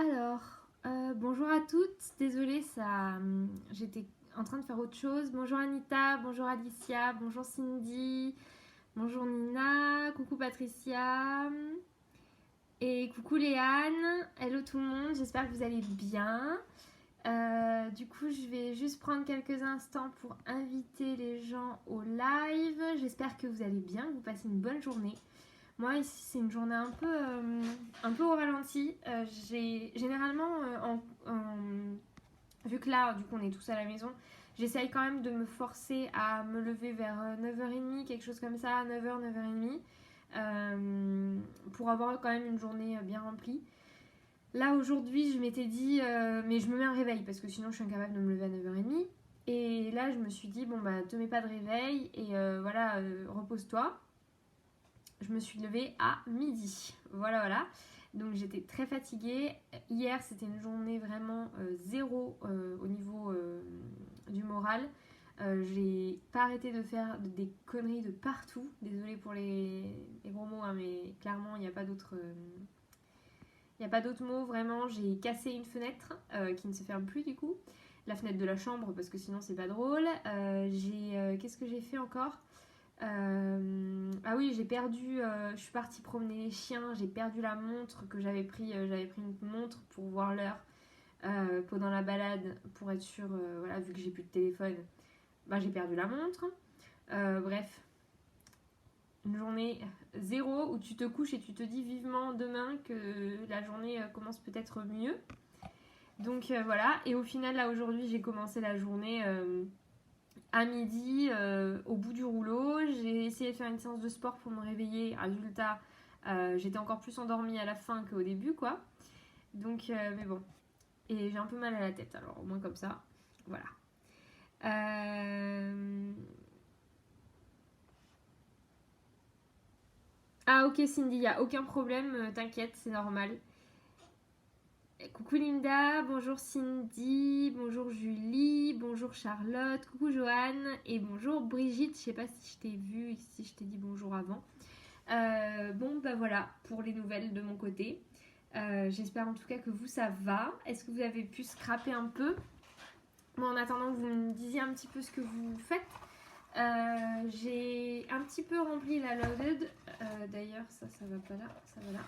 Alors, bonjour à toutes. Désolée, j'étais en train de faire autre chose. Bonjour Anita, bonjour Alicia, bonjour Cindy, bonjour Nina, coucou Patricia et coucou Léane. Hello tout le monde, j'espère que vous allez bien. Du coup, je vais juste prendre quelques instants pour inviter les gens au live. J'espère que vous allez bien, que vous passez une bonne journée. Moi, ici, c'est une journée un peu au ralenti. J'ai généralement, vu que là, du coup, on est tous à la maison, j'essaye quand même de me forcer à me lever vers 9h30, quelque chose comme ça, 9h, 9h30, pour avoir quand même une journée bien remplie. Là, aujourd'hui, je m'étais dit, mais je me mets un réveil parce que sinon, je suis incapable de me lever à 9h30. Et là, je me suis dit, bon, bah, te mets pas de réveil et voilà, repose-toi. Je me suis levée à midi. Voilà. Donc j'étais très fatiguée. Hier, c'était une journée vraiment zéro au niveau du moral. J'ai pas arrêté de faire des conneries de partout. Désolée pour les gros mots, hein, mais clairement, il n'y a pas d'autre. Il n'y a pas d'autres mots, vraiment. J'ai cassé une fenêtre qui ne se ferme plus du coup. La fenêtre de la chambre parce que sinon c'est pas drôle. Qu'est-ce que j'ai fait encore? Ah oui, j'ai perdu. Je suis partie promener les chiens. J'ai perdu la montre que j'avais pris. J'avais pris une montre pour voir l'heure pendant la balade pour être sûre. Voilà, vu que j'ai plus de téléphone, bah j'ai perdu la montre. Bref, une journée zéro où tu te couches et tu te dis vivement demain que la journée commence peut-être mieux. Donc voilà. Et au final, là aujourd'hui, j'ai commencé la journée. À midi, au bout du rouleau, j'ai essayé de faire une séance de sport pour me réveiller. Résultat, j'étais encore plus endormie à la fin qu'au début, quoi. Donc, mais bon. Et j'ai un peu mal à la tête, alors au moins comme ça. Voilà. Ah, ok, Cindy, y a aucun problème, t'inquiète, c'est normal. Coucou Linda, bonjour Cindy, bonjour Julie, bonjour Charlotte, coucou Joanne et bonjour Brigitte. Je sais pas si je t'ai vu, si je t'ai dit bonjour avant. Bon, bah voilà pour les nouvelles de mon côté. J'espère en tout cas que vous ça va. Est-ce que vous avez pu scraper un peu? Moi, en attendant que vous me disiez un petit peu ce que vous faites, j'ai un petit peu rempli la loaded. D'ailleurs, ça va pas là, ça va là.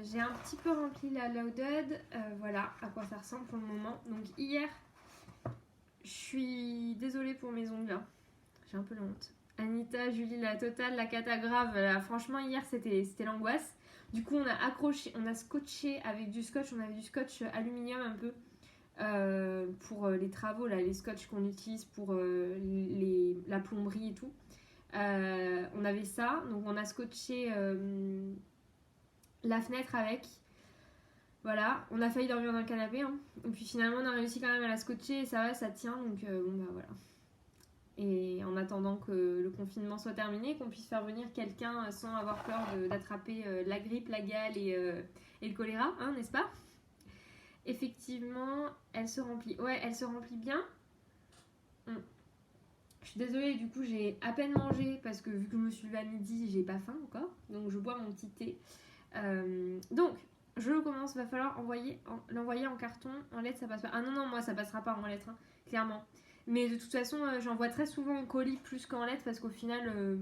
J'ai un petit peu rempli la loaded, voilà à quoi ça ressemble pour le moment. Donc hier, je suis désolée pour mes ongles, hein. J'ai un peu la honte. Anita, Julie, la totale, la cata grave, là, franchement hier c'était l'angoisse. Du coup on a accroché, on a scotché avec du scotch, on avait du scotch aluminium un peu pour les travaux, là, les scotch qu'on utilise pour la plomberie et tout. On avait ça, donc on a scotché la fenêtre avec. Voilà, on a failli dormir dans le canapé, hein. Et puis finalement on a réussi quand même à la scotcher et ça va, ça tient, donc bon bah voilà. Et en attendant que le confinement soit terminé, qu'on puisse faire venir quelqu'un sans avoir peur d'attraper la grippe, la gale et le choléra, hein, n'est-ce pas? Effectivement, elle se remplit. Ouais, elle se remplit bien. Je suis désolée, du coup j'ai à peine mangé parce que vu que je me suis levée à midi, j'ai pas faim encore. Donc je bois mon petit thé. Donc je commence, va falloir l'envoyer en carton. En lettres ça passe pas. Ah non, moi ça passera pas en lettres, hein, clairement. Mais de toute façon, j'envoie très souvent en colis plus qu'en lettres parce qu'au final,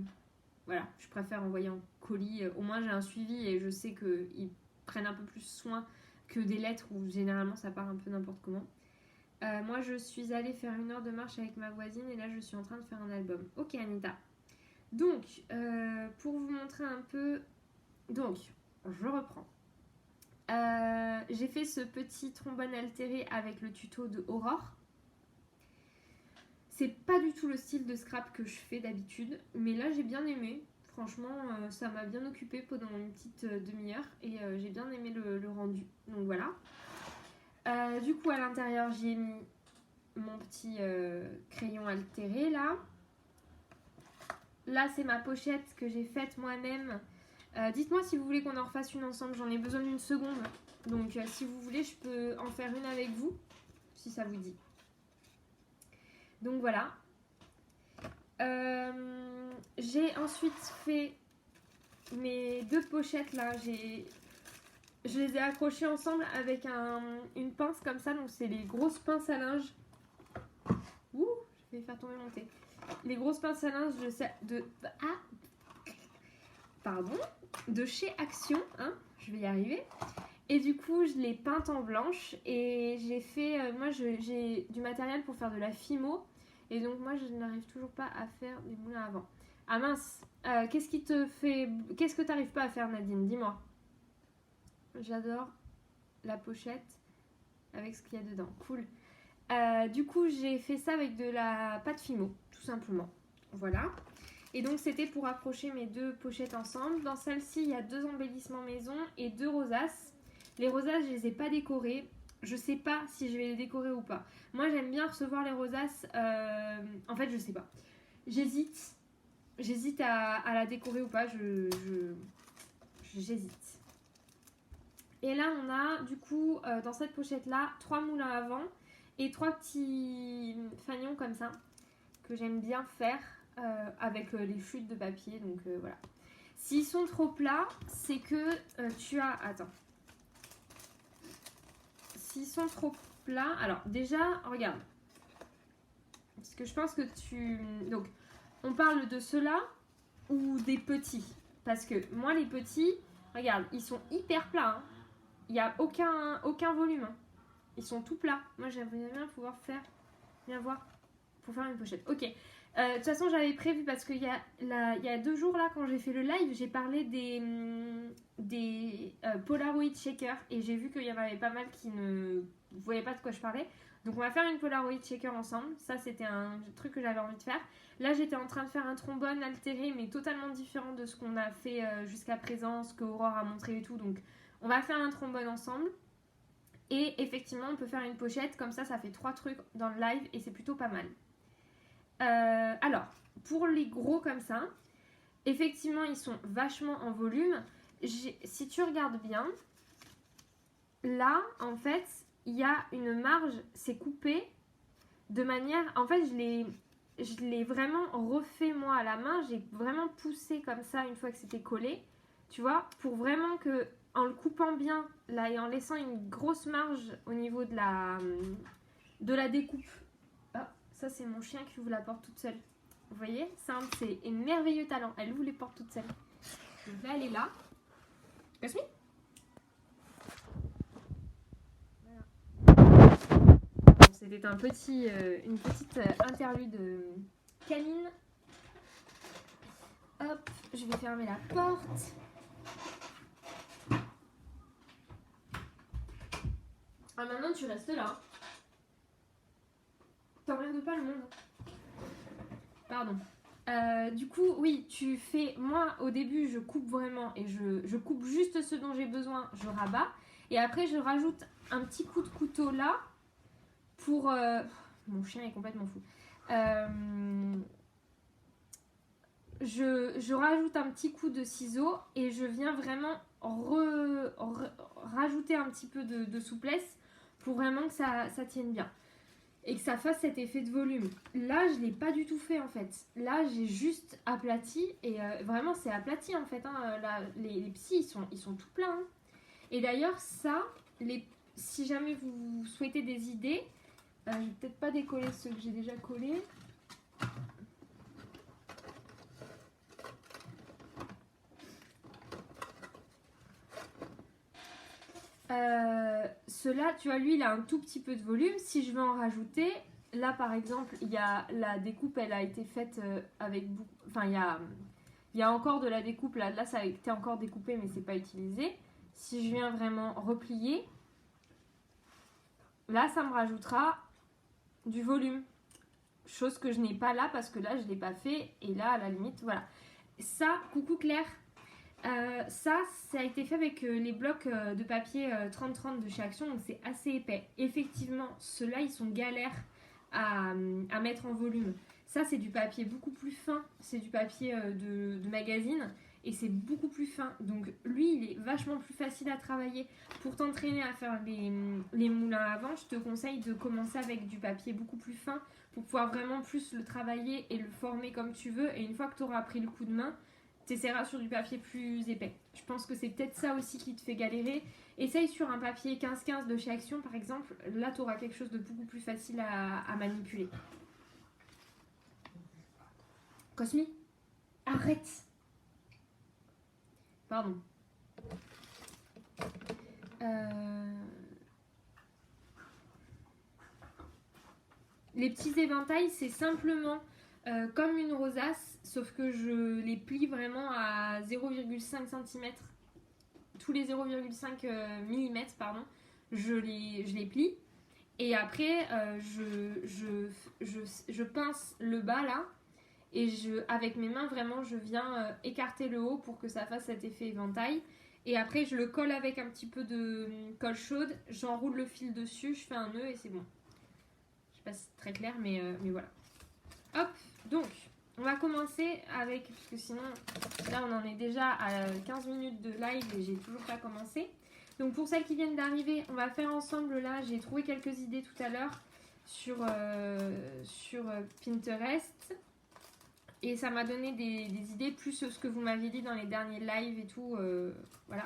voilà, je préfère envoyer en colis. Au moins j'ai un suivi et je sais qu'ils prennent un peu plus soin que des lettres où généralement ça part un peu n'importe comment. Moi je suis allée faire 1 heure de marche avec ma voisine et là je suis en train de faire un album. Ok Anita. Donc, pour vous montrer un peu... Donc, je reprends. J'ai fait ce petit trombone altéré avec le tuto de Aurore. C'est pas du tout le style de scrap que je fais d'habitude, mais là j'ai bien aimé. Franchement, ça m'a bien occupé pendant une petite demi-heure et j'ai bien aimé le rendu. Donc voilà. Du coup, à l'intérieur, j'ai mis mon petit crayon altéré là. Là, c'est ma pochette que j'ai faite moi-même. Dites-moi si vous voulez qu'on en refasse une ensemble. J'en ai besoin d'une seconde. Donc, si vous voulez, je peux en faire une avec vous, si ça vous dit. Donc voilà. J'ai ensuite fait mes 2 pochettes là. Je les ai accrochés ensemble avec une pince comme ça, donc c'est les grosses pinces à linge. Ouh, je vais faire tomber mon thé. Les grosses pinces à linge pardon, de chez Action, hein, je vais y arriver. Et du coup, je l'ai peinte en blanche et j'ai fait, moi j'ai du matériel pour faire de la fimo et donc moi je n'arrive toujours pas à faire des moulins à vent. Ah mince, qu'est-ce que t'arrives pas à faire Nadine? Dis-moi. J'adore la pochette avec ce qu'il y a dedans, cool. Du coup, j'ai fait ça avec de la pâte fimo, tout simplement. Voilà. Et donc, c'était pour accrocher mes deux pochettes ensemble. Dans celle-ci, il y a 2 embellissements maison et 2 rosaces. Les rosaces, je les ai pas décorées. Je sais pas si je vais les décorer ou pas. Moi, j'aime bien recevoir les rosaces. En fait, je sais pas. J'hésite. J'hésite à la décorer ou pas. J'hésite. Et là, on a du coup, dans cette pochette-là, 3 moulins à vent et 3 petits fanions comme ça que j'aime bien faire avec les chutes de papier. Donc voilà. S'ils sont trop plats, c'est que tu as... Attends. S'ils sont trop plats... Alors déjà, regarde. Parce que je pense que tu... Donc, on parle de ceux-là ou des petits. Parce que moi, les petits, regarde, ils sont hyper plats. Hein. Il n'y a aucun volume. Hein. Ils sont tout plats. Moi, j'aimerais bien pouvoir faire... Viens voir. Pour faire une pochette. Ok. De toute façon, j'avais prévu parce qu'il y a 2 jours là, quand j'ai fait le live, j'ai parlé des Polaroid Shaker et j'ai vu qu'il y en avait pas mal qui ne voyaient pas de quoi je parlais. Donc, on va faire une Polaroid Shaker ensemble. Ça, c'était un truc que j'avais envie de faire. Là, j'étais en train de faire un trombone altéré, mais totalement différent de ce qu'on a fait jusqu'à présent, ce que Aurore a montré et tout. Donc, on va faire un trombone ensemble. Et effectivement, on peut faire une pochette. Comme ça fait 3 trucs dans le live et c'est plutôt pas mal. Alors, pour les gros comme ça, effectivement, ils sont vachement en volume. Si tu regardes bien, là, en fait, il y a une marge, c'est coupé de manière... En fait, je l'ai vraiment refait moi à la main. J'ai vraiment poussé comme ça une fois que c'était collé, tu vois, pour vraiment que, en le coupant bien, là, et en laissant une grosse marge au niveau de la découpe. Ça, c'est mon chien qui ouvre la porte toute seule. Vous voyez? C'est un de ses merveilleux talents. Elle ouvre les portes toute seule. Donc là, elle est là. Casse-moi. Voilà. Bon, c'était une petite interlude canine. Hop, je vais fermer la porte. Ah, maintenant, tu restes là. T'emmerdes pas le monde. Pardon. Du coup, oui, tu fais... Moi, au début, je coupe vraiment et je coupe juste ce dont j'ai besoin, je rabats. Et après, je rajoute un petit coup de couteau là pour... Mon chien est complètement fou. Je rajoute un petit coup de ciseau et je viens vraiment rajouter un petit peu de souplesse pour vraiment que ça tienne bien. Et que ça fasse cet effet de volume. Là, je ne l'ai pas du tout fait en fait. Là, j'ai juste aplati. Et vraiment, c'est aplati en fait. Hein. Là, les psys, ils sont tout pleins. Hein. Et d'ailleurs, ça, si jamais vous souhaitez des idées, je vais peut-être pas décoller ceux que j'ai déjà collés. Ceux-là, tu vois, lui, il a un tout petit peu de volume. Si je veux en rajouter, là, par exemple, il y a la découpe, elle a été faite avec beaucoup... Enfin, il y a encore de la découpe. Là, ça a été encore découpé, mais c'est pas utilisé. Si je viens vraiment replier, là, ça me rajoutera du volume. Chose que je n'ai pas là, parce que là, je ne l'ai pas fait. Et là, à la limite, voilà. Ça, coucou Claire. Ça a été fait avec les blocs de papier 30-30 de chez Action, donc c'est assez épais. Effectivement, ceux-là, ils sont galères à mettre en volume. Ça, c'est du papier beaucoup plus fin, c'est du papier de magazine, et c'est beaucoup plus fin. Donc lui, il est vachement plus facile à travailler. Pour t'entraîner à faire les moulins à vent, je te conseille de commencer avec du papier beaucoup plus fin, pour pouvoir vraiment plus le travailler et le former comme tu veux. Et une fois que tu auras pris le coup de main, t'essaieras sur du papier plus épais. Je pense que c'est peut-être ça aussi qui te fait galérer. Essaye sur un papier 15-15 de chez Action par exemple. Là, tu auras quelque chose de beaucoup plus facile à manipuler. Cosmi, arrête. Pardon. Les petits éventails, c'est simplement comme une rosace, sauf que je les plie vraiment à 0,5 cm. Tous les 0,5 mm, pardon, je les plie. Et après, je pince le bas là. Et avec mes mains, vraiment, je viens écarter le haut pour que ça fasse cet effet éventail. Et après, je le colle avec un petit peu de colle chaude. J'enroule le fil dessus, je fais un nœud et c'est bon. Je sais pas si c'est très clair, mais voilà. Hop, donc, on va commencer avec... Parce que sinon, là, on en est déjà à 15 minutes de live et j'ai toujours pas commencé. Donc, pour celles qui viennent d'arriver, on va faire ensemble, là, j'ai trouvé quelques idées tout à l'heure sur Pinterest. Et ça m'a donné des idées, plus ce que vous m'aviez dit dans les derniers lives et tout. Voilà.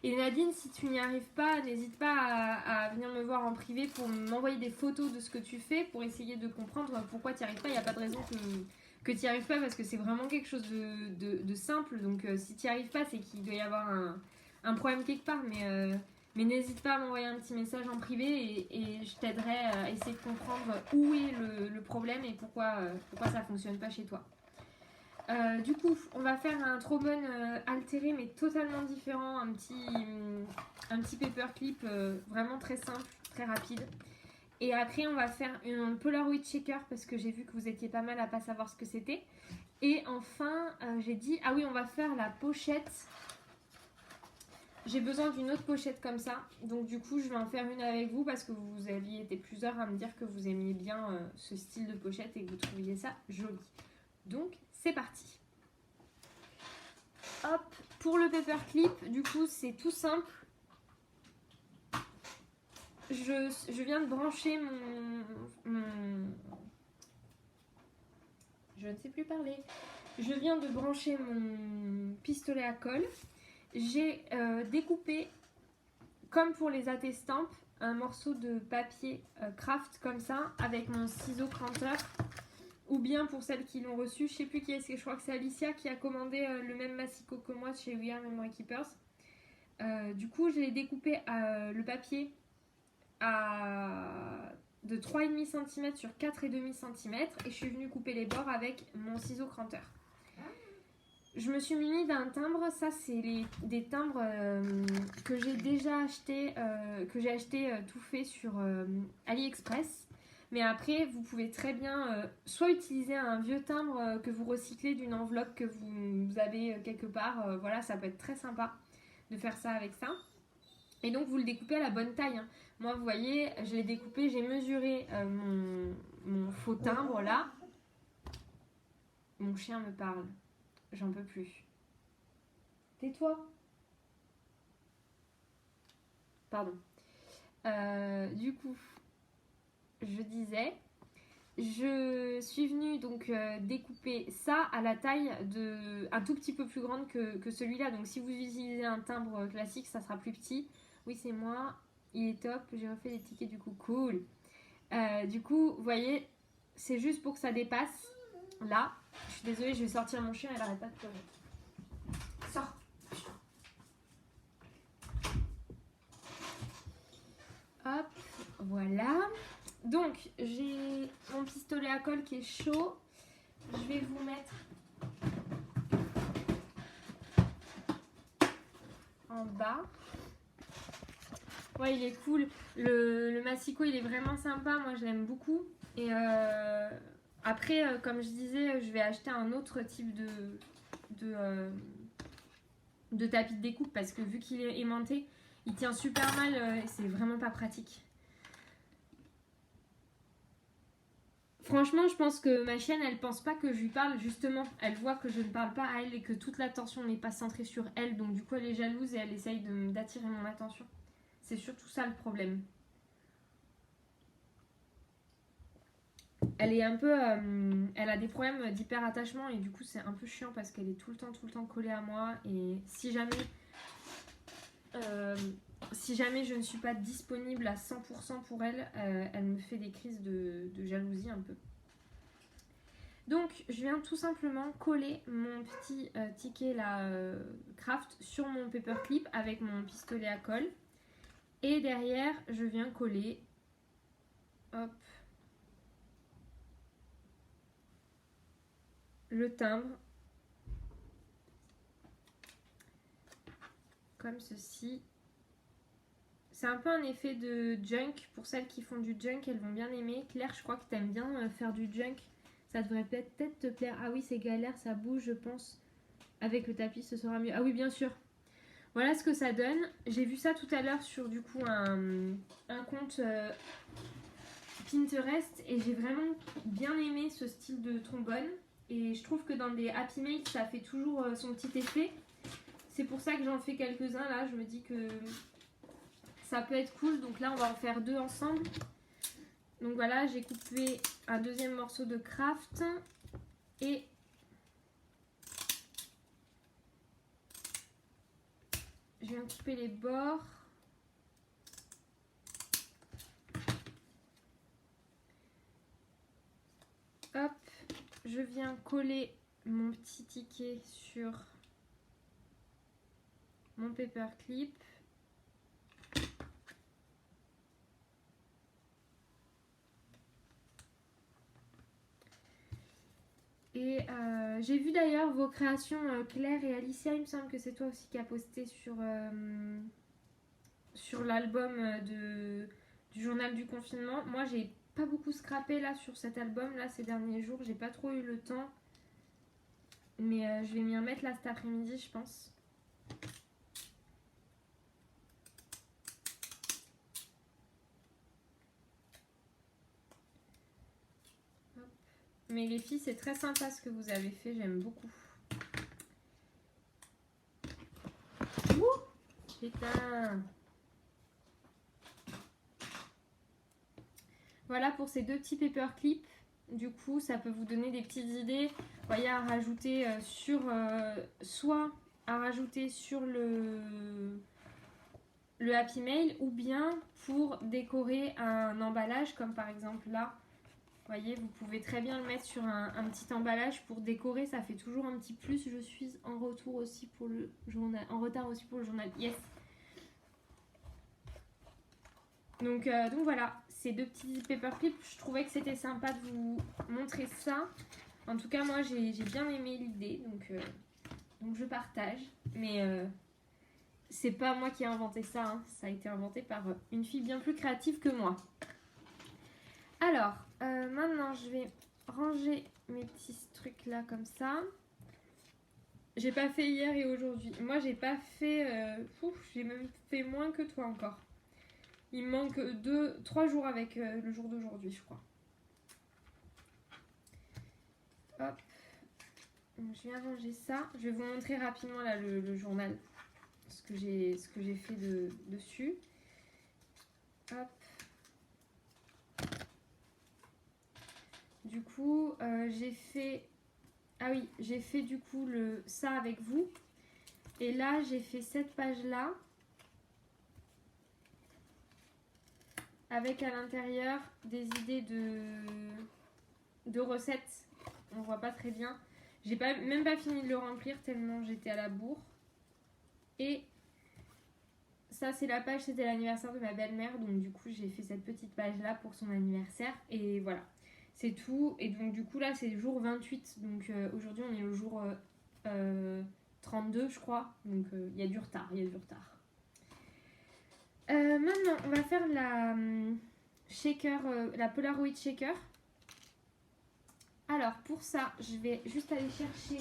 Et Nadine, si tu n'y arrives pas, n'hésite pas à venir me voir en privé pour m'envoyer des photos de ce que tu fais pour essayer de comprendre pourquoi tu n'y arrives pas. Il n'y a pas de raison que tu n'y arrives pas parce que c'est vraiment quelque chose de simple. Donc si tu n'y arrives pas, c'est qu'il doit y avoir un problème quelque part. Mais n'hésite pas à m'envoyer un petit message en privé et je t'aiderai à essayer de comprendre où est le problème et pourquoi ça ne fonctionne pas chez toi. Du coup, on va faire un trombone altéré mais totalement différent, un petit paperclip vraiment très simple, très rapide. Et après, on va faire un Polaroid shaker parce que j'ai vu que vous étiez pas mal à pas savoir ce que c'était. Et enfin, j'ai dit, ah oui, on va faire la pochette. J'ai besoin d'une autre pochette comme ça. Donc du coup, je vais en faire une avec vous parce que vous aviez été plusieurs à me dire que vous aimiez bien ce style de pochette et que vous trouviez ça joli. Donc, c'est parti. Hop, pour le paperclip, du coup, c'est tout simple. Je viens de brancher je ne sais plus parler. Je viens de brancher mon pistolet à colle. J'ai découpé, comme pour les attestampes, un morceau de papier craft comme ça, avec mon ciseau cranteur. Ou bien pour celles qui l'ont reçu, je sais plus qui est-ce que je crois que c'est Alicia qui a commandé le même massicot que moi chez We Are Memory Keepers. Du coup, j'ai découpé le papier de 3,5 cm sur 4,5 cm et je suis venue couper les bords avec mon ciseau cranteur. Je me suis munie d'un timbre, ça c'est des timbres que j'ai déjà acheté, tout fait sur AliExpress. Mais après, vous pouvez très bien soit utiliser un vieux timbre que vous recyclez d'une enveloppe que vous avez quelque part. Voilà, ça peut être très sympa de faire ça avec ça. Et donc, vous le découpez à la bonne taille. Hein. Moi, vous voyez, je l'ai découpé, j'ai mesuré mon faux timbre là. Mon chien me parle. J'en peux plus. Tais-toi. Pardon. Du coup... Je disais, je suis venue donc découper ça à la taille un tout petit peu plus grande que celui-là. Donc si vous utilisez un timbre classique, ça sera plus petit. Oui, c'est moi. Il est top. J'ai refait les tickets du coup. Cool. Du coup, vous voyez, c'est juste pour que ça dépasse. Là, je suis désolée, je vais sortir mon chien. Elle n'arrête pas de pleurer. Sors. Hop, voilà. Donc, j'ai mon pistolet à colle qui est chaud. Je vais vous mettre en bas. Ouais, il est cool. Le massicot, il est vraiment sympa. Moi, je l'aime beaucoup. Et après, comme je disais, je vais acheter un autre type de tapis de découpe parce que vu qu'il est aimanté, il tient super mal et c'est vraiment pas pratique. Franchement, je pense que ma chienne, elle pense pas que je lui parle, justement. Elle voit que je ne parle pas à elle et que toute l'attention n'est pas centrée sur elle. Donc du coup, elle est jalouse et elle essaye d'attirer mon attention. C'est surtout ça le problème. Elle est un peu... elle a des problèmes d'hyperattachement et du coup c'est un peu chiant parce qu'elle est tout le temps collée à moi. Et si jamais je ne suis pas disponible à 100% pour elle, elle me fait des crises de jalousie un peu. Donc je viens tout simplement coller mon petit ticket là, craft sur mon paperclip avec mon pistolet à colle. Et derrière je viens coller, hop, le timbre comme ceci. C'est un peu un effet de junk. Pour celles qui font du junk, elles vont bien aimer. Claire, je crois que t'aimes bien faire du junk. Ça devrait peut-être te plaire. Ah oui, c'est galère, ça bouge, je pense. Avec le tapis, ce sera mieux. Ah oui, bien sûr. Voilà ce que ça donne. J'ai vu ça tout à l'heure sur du coup un compte Pinterest. Et j'ai vraiment bien aimé ce style de trombone. Et je trouve que dans des Happy Mail, ça fait toujours son petit effet. C'est pour ça que j'en fais quelques-uns là. Je me dis que ça peut être cool. Donc là, on va en faire 2 ensemble. Donc voilà, j'ai coupé un deuxième morceau de craft. Et je viens couper les bords. Hop, je viens coller mon petit ticket sur mon paperclip. Et j'ai vu d'ailleurs vos créations, Claire et Alicia, il me semble que c'est toi aussi qui a posté sur l'album du journal du confinement. Moi, j'ai pas beaucoup scrappé là sur cet album là ces derniers jours, j'ai pas trop eu le temps. Mais je vais m'y remettre là cet après-midi, je pense. Hop. Mais les filles, c'est très sympa ce que vous avez fait, j'aime beaucoup. Ouh, putain. Voilà pour ces 2 petits paperclips. Du coup, ça peut vous donner des petites idées. Vous voyez, à rajouter soit à rajouter sur le Happy Mail, ou bien pour décorer un emballage, comme par exemple là. Vous voyez, vous pouvez très bien le mettre sur un petit emballage pour décorer. Ça fait toujours un petit plus. Je suis en retour aussi pour le journal, en retard aussi pour le journal. Yes. Donc voilà, ces 2 petits paperclips, je trouvais que c'était sympa de vous montrer ça. En tout cas, moi, j'ai bien aimé l'idée, donc je partage. Mais c'est pas moi qui ai inventé ça, hein. Ça a été inventé par une fille bien plus créative que moi. Alors, maintenant, je vais ranger mes petits trucs là comme ça. J'ai pas fait hier et aujourd'hui. Moi, j'ai pas fait... j'ai même fait moins que toi encore. Il me manque 3 jours avec le jour d'aujourd'hui, je crois. Hop. Donc, je viens ranger ça. Je vais vous montrer rapidement là le journal. Ce que j'ai fait dessus. Hop. Du coup, j'ai fait... Ah oui, j'ai fait du coup ça avec vous. Et là, j'ai fait cette page-là. Avec à l'intérieur des idées de recettes. On voit pas très bien. J'ai même pas fini de le remplir tellement j'étais à la bourre. Et ça, c'est la page, c'était l'anniversaire de ma belle-mère. Donc du coup, j'ai fait cette petite page-là pour son anniversaire. Et voilà, c'est tout. Et donc du coup, là, c'est le jour 28. Donc aujourd'hui, on est le jour 32, je crois. Donc il y a du retard, maintenant, on va faire la shaker, la Polaroid shaker. Alors, pour ça, je vais juste aller chercher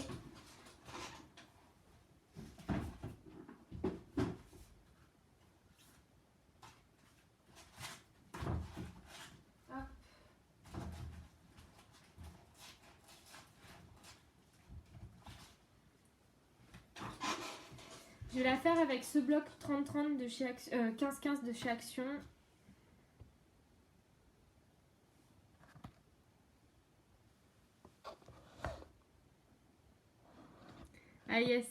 je vais la faire avec ce bloc 30-30 de chez 15-15 de chez Action. Ah yes.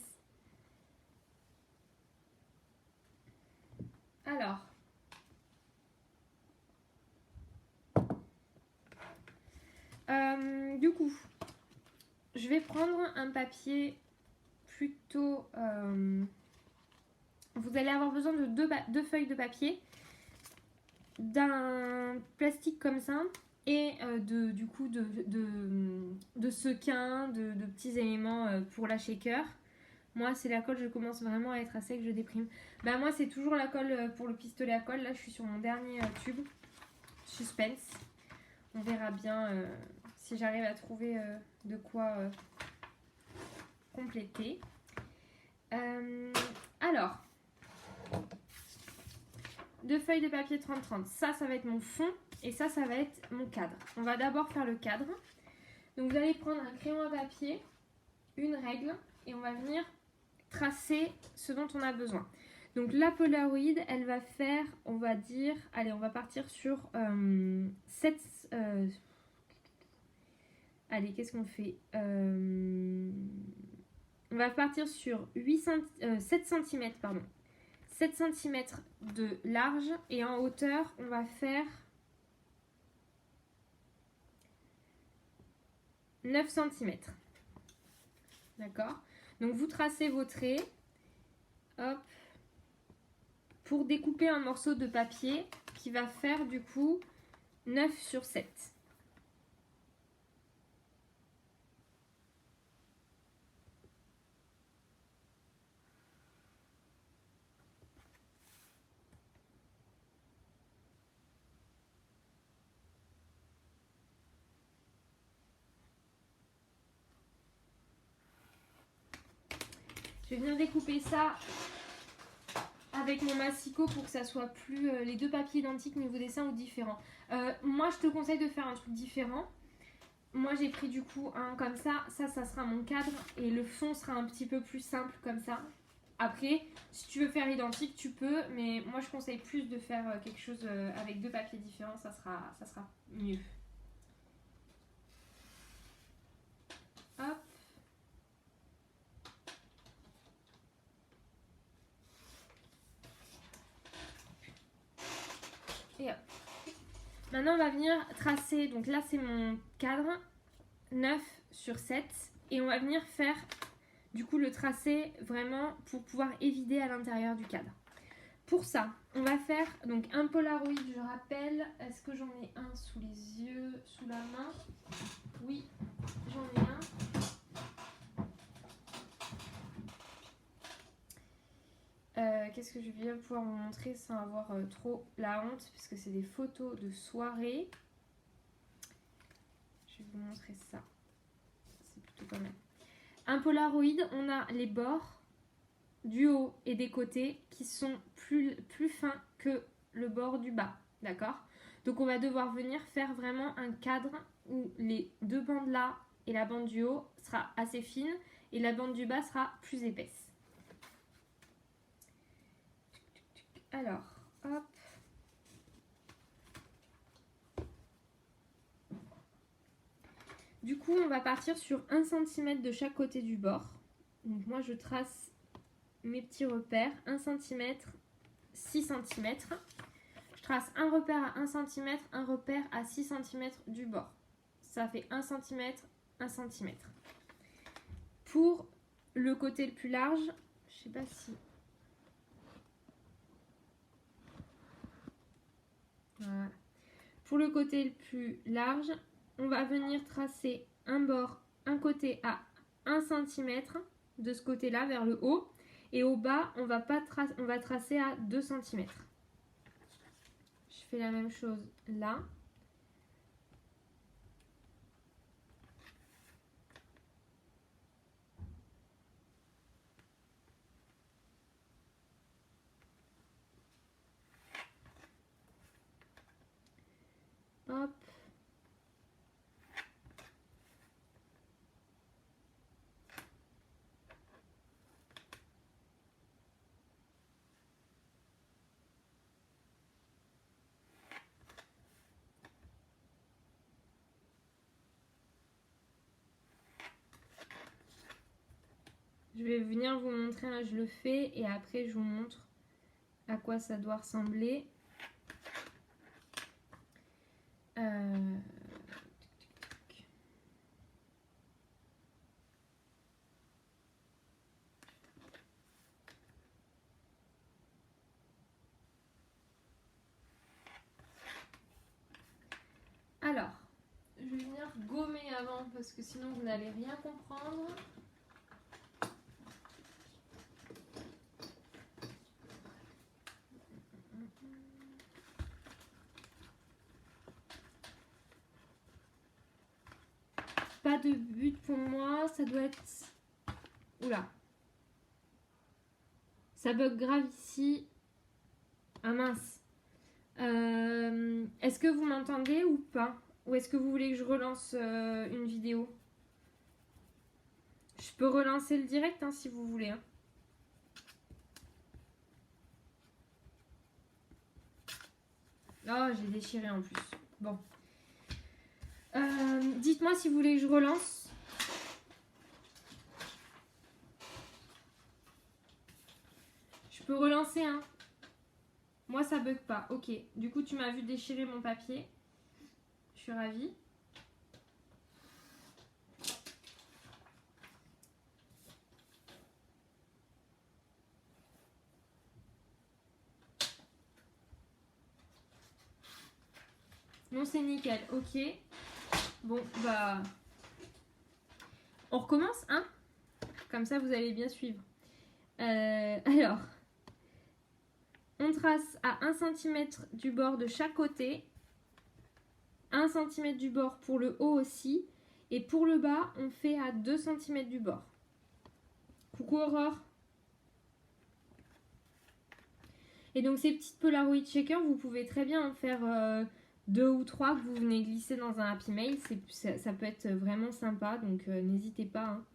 Alors. Du coup, je vais prendre un papier plutôt... vous allez avoir besoin de deux feuilles de papier, d'un plastique comme ça, et du coup de sequins, de petits éléments pour la shaker. Moi, c'est la colle, je commence vraiment à être à sec, je déprime. Bah moi, c'est toujours la colle pour le pistolet à colle. Là, je suis sur mon dernier tube. Suspense. On verra bien si j'arrive à trouver de quoi compléter. Alors, deux feuilles de papier 30-30. Ça va être mon fond et ça va être mon cadre. On va d'abord faire le cadre. Donc, vous allez prendre un crayon à papier, une règle et on va venir tracer ce dont on a besoin. Donc la Polaroid, elle va faire, on va dire, allez, on va partir sur 7... allez, qu'est-ce qu'on fait on va partir sur 7 cm, pardon. 7 cm de large et en hauteur, on va faire 9 cm. D'accord? Donc vous tracez vos traits. Hop. Pour découper un morceau de papier qui va faire du coup 9 sur 7. Je vais venir découper ça avec mon massicot pour que ça soit plus les deux papiers identiques niveau dessin ou différents. Moi, je te conseille de faire un truc différent. Moi, j'ai pris du coup un comme ça. Ça sera mon cadre et le fond sera un petit peu plus simple comme ça. Après, si tu veux faire l'identique, tu peux. Mais moi, je conseille plus de faire quelque chose avec deux papiers différents. Ça sera mieux. Hop. Et hop. Maintenant, on va venir tracer. Donc là, c'est mon cadre. 9 sur 7. Et on va venir faire du coup le tracé vraiment pour pouvoir évider à l'intérieur du cadre. Pour ça, on va faire donc un Polaroid, je rappelle. Est-ce que j'en ai un sous les yeux, sous la main? Oui, j'en ai un. Qu'est-ce que je vais bien pouvoir vous montrer sans avoir trop la honte, puisque c'est des photos de soirée. Je vais vous montrer ça. C'est plutôt pas mal. Un Polaroid, on a les bords du haut et des côtés qui sont plus fins que le bord du bas, d'accord? Donc on va devoir venir faire vraiment un cadre où les deux bandes là et la bande du haut sera assez fine et la bande du bas sera plus épaisse. Alors, hop. Du coup, on va partir sur 1 cm de chaque côté du bord. Donc moi, je trace mes petits repères. 1 cm, 6 cm. Je trace un repère à 1 cm, un repère à 6 cm du bord. Ça fait 1 cm, 1 cm. Pour le côté le plus large, je sais pas si... Voilà. Pour le côté le plus large, on va venir tracer un bord, un côté à 1 cm de ce côté-là vers le haut. Et au bas, on va tracer à 2 cm. Je fais la même chose là. Hop. Je vais venir vous montrer, là je le fais et après je vous montre à quoi ça doit ressembler. Alors, je vais venir gommer avant parce que sinon vous n'allez rien comprendre. Pas de but pour moi, ça doit être... Oula. Ça bug grave ici. Ah mince. Est-ce que vous m'entendez ou pas? Ou est-ce que vous voulez que je relance une vidéo? Je peux relancer le direct hein, si vous voulez. Hein. Oh, j'ai déchiré en plus. Bon. Dites-moi si vous voulez que je relance. Je peux relancer, hein. Moi, ça bug pas. Ok. Du coup, tu m'as vu déchirer mon papier. Je suis ravie. Non, c'est nickel. Ok. Bon, bah... On recommence, hein? Comme ça, vous allez bien suivre. Alors... On trace à 1 cm du bord de chaque côté. 1 cm du bord pour le haut aussi. Et pour le bas, on fait à 2 cm du bord. Coucou Aurore. Et donc ces petites Polaroid shakers, vous pouvez très bien en faire 2 ou 3 que vous venez glisser dans un Happy Mail. Ça peut être vraiment sympa, donc n'hésitez pas. Hein.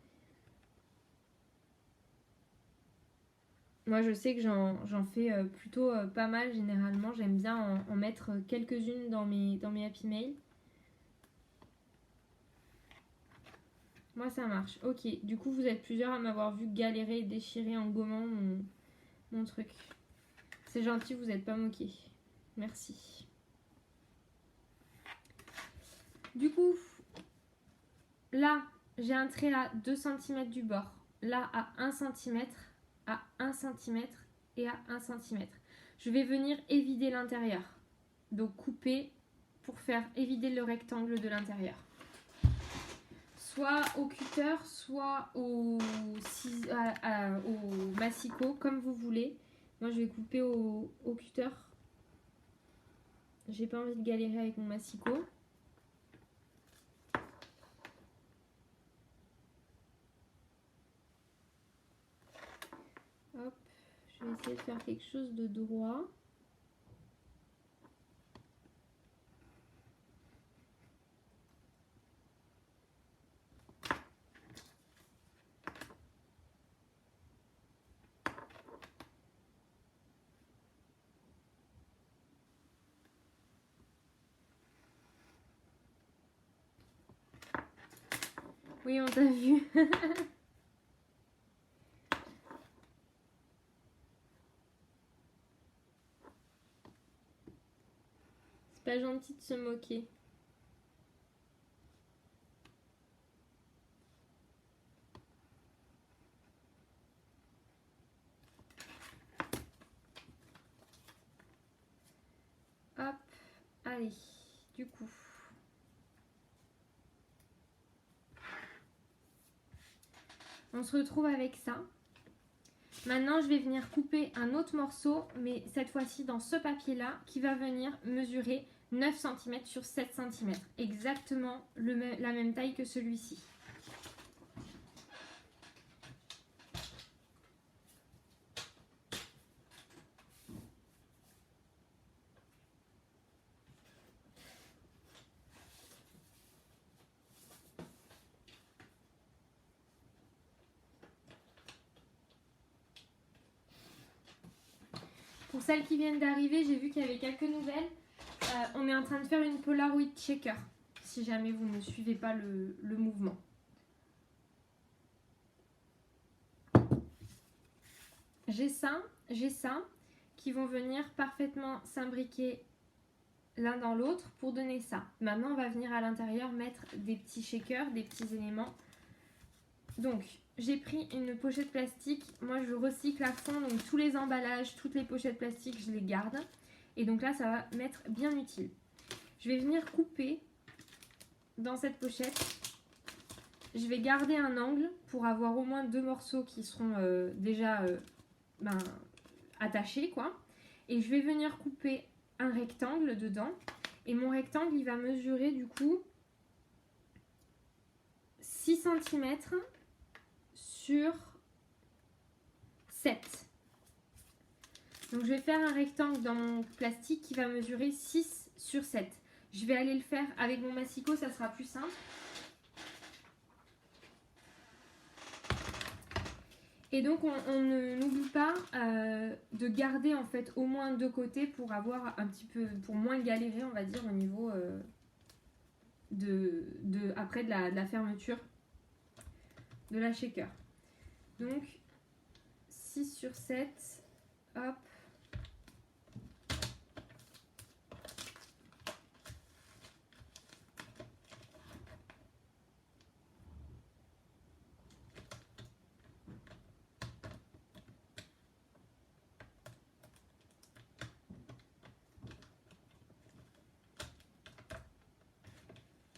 Moi je sais que j'en fais plutôt pas mal généralement. J'aime bien en mettre quelques-unes dans mes Happy Mail. Moi ça marche. Ok, du coup vous êtes plusieurs à m'avoir vu galérer et déchirer en gommant mon truc. C'est gentil, vous n'êtes pas moqués. Merci. Du coup, là, j'ai un trait à 2 cm du bord. Là, à 1 cm, à 1 cm et à 1 cm. Je vais venir évider l'intérieur. Donc, couper pour faire évider le rectangle de l'intérieur. Soit au cutter, soit au massicot, comme vous voulez. Moi, je vais couper au cutter. J'ai pas envie de galérer avec mon massicot. Hop, je vais essayer de faire quelque chose de droit. Oui, on t'a vu. C'est pas gentil de se moquer. Hop, allez, du coup. On se retrouve avec ça. Maintenant, je vais venir couper un autre morceau, mais cette fois-ci dans ce papier-là, qui va venir mesurer 9 cm sur 7 cm. Exactement la même taille que celui-ci. Pour celles qui viennent d'arriver, j'ai vu qu'il y avait quelques nouvelles. On est en train de faire une Polaroid shaker, si jamais vous ne suivez pas le mouvement. j'ai ça qui vont venir parfaitement s'imbriquer l'un dans l'autre pour donner ça. Maintenant, on va venir à l'intérieur mettre des petits shakers, des petits éléments. Donc, j'ai pris une pochette plastique. Moi, je recycle à fond. Donc, tous les emballages, toutes les pochettes plastiques, je les garde. Et donc là, ça va m'être bien utile. Je vais venir couper dans cette pochette. Je vais garder un angle pour avoir au moins 2 morceaux qui seront déjà attachés, quoi. Et je vais venir couper un rectangle dedans. Et mon rectangle, il va mesurer du coup 6 cm sur 7. Donc je vais faire un rectangle dans mon plastique qui va mesurer 6 sur 7. Je vais aller le faire avec mon massicot, ça sera plus simple. Et donc on n'oublie pas de garder en fait au moins 2 côtés pour avoir un petit peu, pour moins galérer on va dire au niveau après de la fermeture de la shaker. Donc 6 sur 7, hop.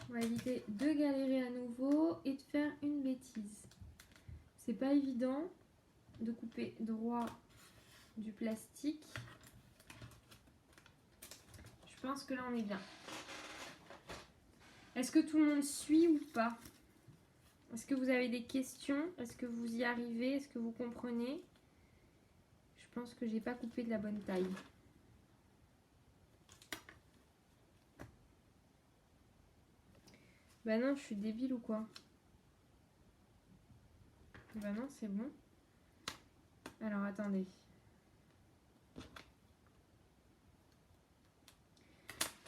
On va éviter de galérer à nouveau et de faire une bêtise. C'est pas évident de couper droit du plastique. Je pense que là on est bien. Est-ce que tout le monde suit ou pas? Est-ce que vous avez des questions? Est-ce que vous y arrivez? Est-ce que vous comprenez? Je pense que j'ai pas coupé de la bonne taille. Bah non, je suis débile ou quoi? Bah non, c'est bon. Alors, attendez.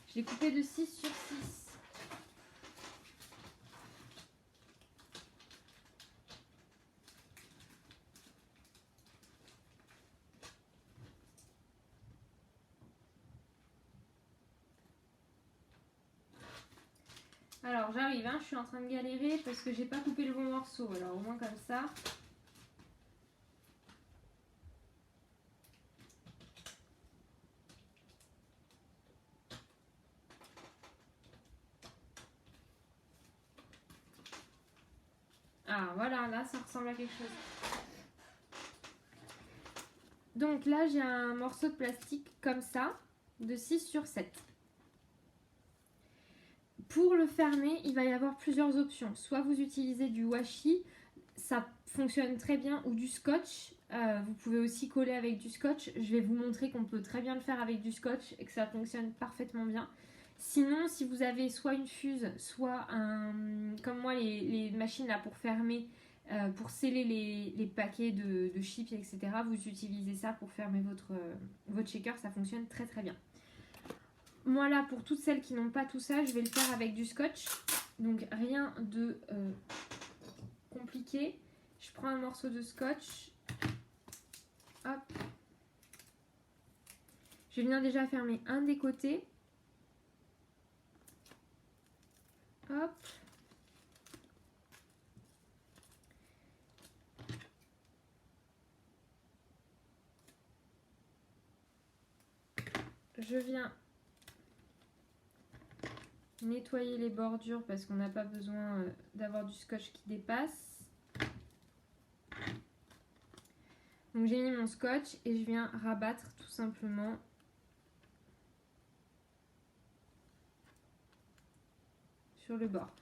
Je l'ai coupé de 6 sur 6. Alors, j'arrive, hein, je suis en train de galérer parce que j'ai pas coupé le bon morceau. Alors, au moins comme ça. Ah, voilà, là, ça ressemble à quelque chose. Donc là, j'ai un morceau de plastique comme ça, de 6 sur 7. Pour le fermer, il va y avoir plusieurs options. Soit vous utilisez du washi, ça fonctionne très bien, ou du scotch. Vous pouvez aussi coller avec du scotch. Je vais vous montrer qu'on peut très bien le faire avec du scotch et que ça fonctionne parfaitement bien. Sinon, si vous avez soit une fuse, soit comme moi les machines là pour fermer, pour sceller les paquets de chips, etc., vous utilisez ça pour fermer votre shaker, ça fonctionne très très bien. Moi là, pour toutes celles qui n'ont pas tout ça, je vais le faire avec du scotch. Donc rien de compliqué. Je prends un morceau de scotch. Hop. Je viens déjà fermer un des côtés. Hop. Je viens nettoyer les bordures parce qu'on n'a pas besoin d'avoir du scotch qui dépasse. Donc j'ai mis mon scotch et je viens rabattre tout simplement sur le bord.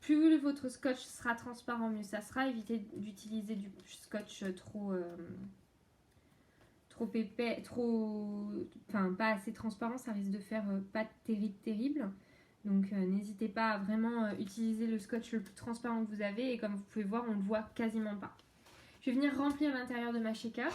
Plus votre scotch sera transparent, mieux ça sera. Évitez d'utiliser du scotch trop épais, enfin pas assez transparent, ça risque de faire pas terrible. Donc n'hésitez pas à vraiment utiliser le scotch le plus transparent que vous avez et comme vous pouvez voir, on ne le voit quasiment pas. Je vais venir remplir l'intérieur de ma shaker.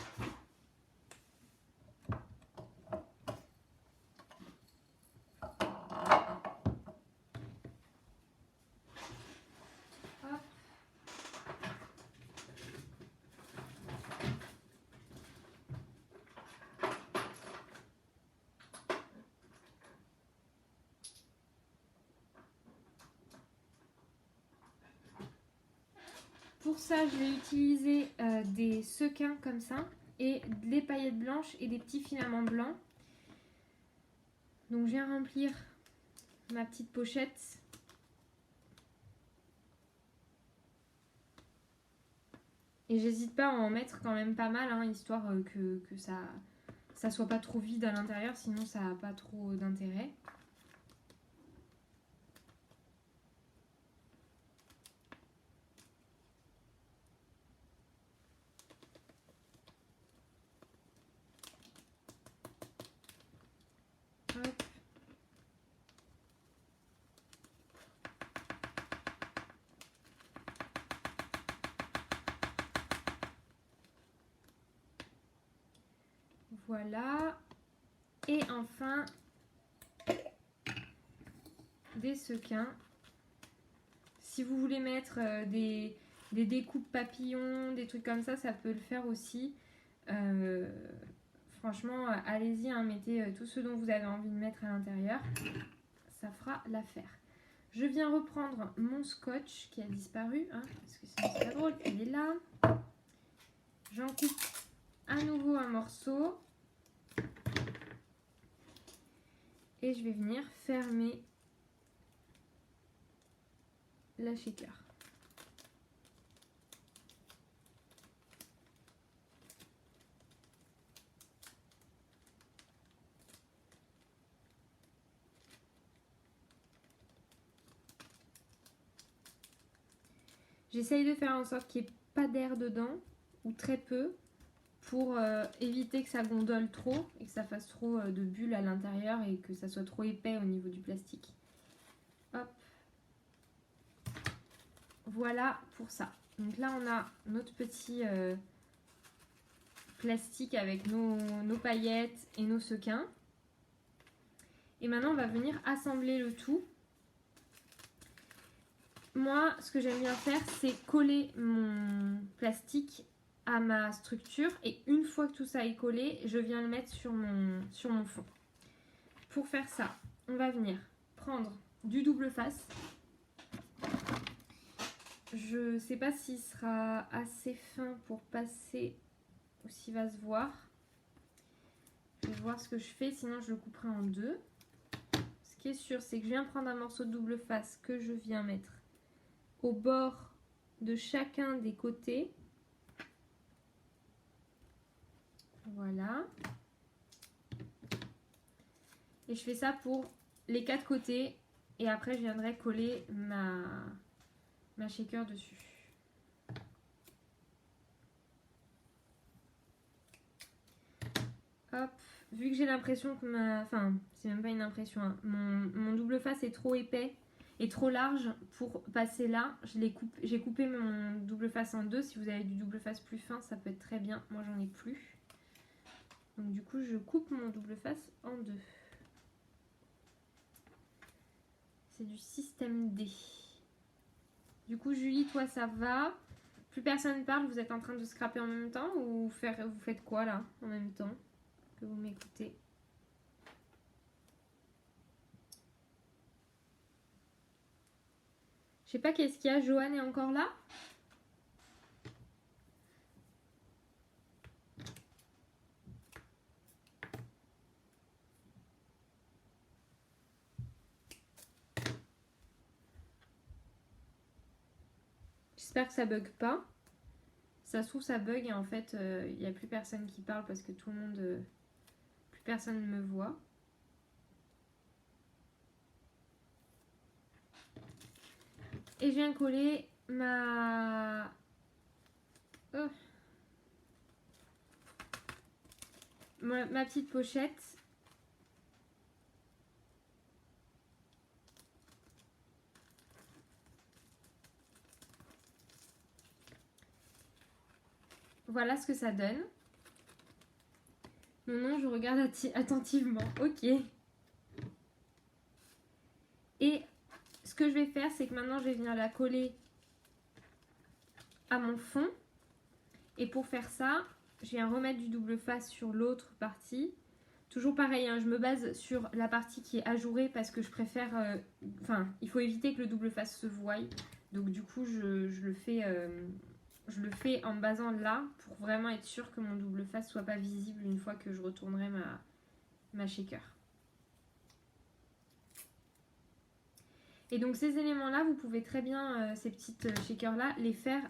pour ça, je vais utiliser des sequins comme ça et des paillettes blanches et des petits filaments blancs. Donc je viens remplir ma petite pochette. Et j'hésite pas à en mettre quand même pas mal, hein, histoire que ça soit pas trop vide à l'intérieur, sinon ça n'a pas trop d'intérêt. Hop. Voilà. Et enfin, des sequins. Si vous voulez mettre des découpes papillons, des trucs comme ça peut le faire aussi. Franchement, allez-y, hein, mettez tout ce dont vous avez envie de mettre à l'intérieur. Ça fera l'affaire. Je viens reprendre mon scotch qui a disparu, hein, parce que sinon c'est pas drôle, il est là. J'en coupe à nouveau un morceau. Et je vais venir fermer la shaker. J'essaye de faire en sorte qu'il n'y ait pas d'air dedans, ou très peu, pour éviter que ça gondole trop et que ça fasse trop de bulles à l'intérieur et que ça soit trop épais au niveau du plastique. Hop. Voilà pour ça. Donc là on a notre petit plastique avec nos paillettes et nos sequins. Et maintenant on va venir assembler le tout. Moi ce que j'aime bien faire c'est coller mon plastique à ma structure et une fois que tout ça est collé, je viens le mettre sur mon fond. Pour faire ça, on va venir prendre du double face. Je sais pas s'il sera assez fin pour passer ou s'il va se voir. Je vais voir ce que je fais, sinon je le couperai en deux. Ce qui est sûr, c'est que je viens prendre un morceau de double face que je viens mettre au bord de chacun des côtés. Voilà. Et je fais ça pour les 4 côtés. Et après, je viendrai coller ma shaker dessus. Hop. Vu que j'ai l'impression que Enfin, c'est même pas une impression. Hein. Mon double face est trop épais et trop large pour passer là. J'ai coupé mon double face en deux. Si vous avez du double face plus fin, ça peut être très bien. Moi, j'en ai plus. Donc du coup, je coupe mon double face en deux. C'est du système D. Du coup, Julie, toi, ça va? Plus personne parle, vous êtes en train de scraper en même temps ou vous faites quoi là, en même temps que vous m'écoutez? Je sais pas qu'est-ce qu'il y a, Joanne est encore là? J'espère que ça bug pas. Ça se trouve ça bug et en fait il n'y a plus personne qui parle parce que tout le monde, plus personne ne me voit. Et je viens coller ma petite pochette. Voilà ce que ça donne. Non, je regarde attentivement. Ok. Et ce que je vais faire, c'est que maintenant, je vais venir la coller à mon fond. Et pour faire ça, je viens remettre du double face sur l'autre partie. Toujours pareil, hein, je me base sur la partie qui est ajourée parce que je préfère... il faut éviter que le double face se voie. Donc du coup, je le fais je le fais en me basant là pour vraiment être sûr que mon double face soit pas visible une fois que je retournerai ma shaker. Et donc ces éléments-là, vous pouvez très bien, ces petites shakers-là, les faire...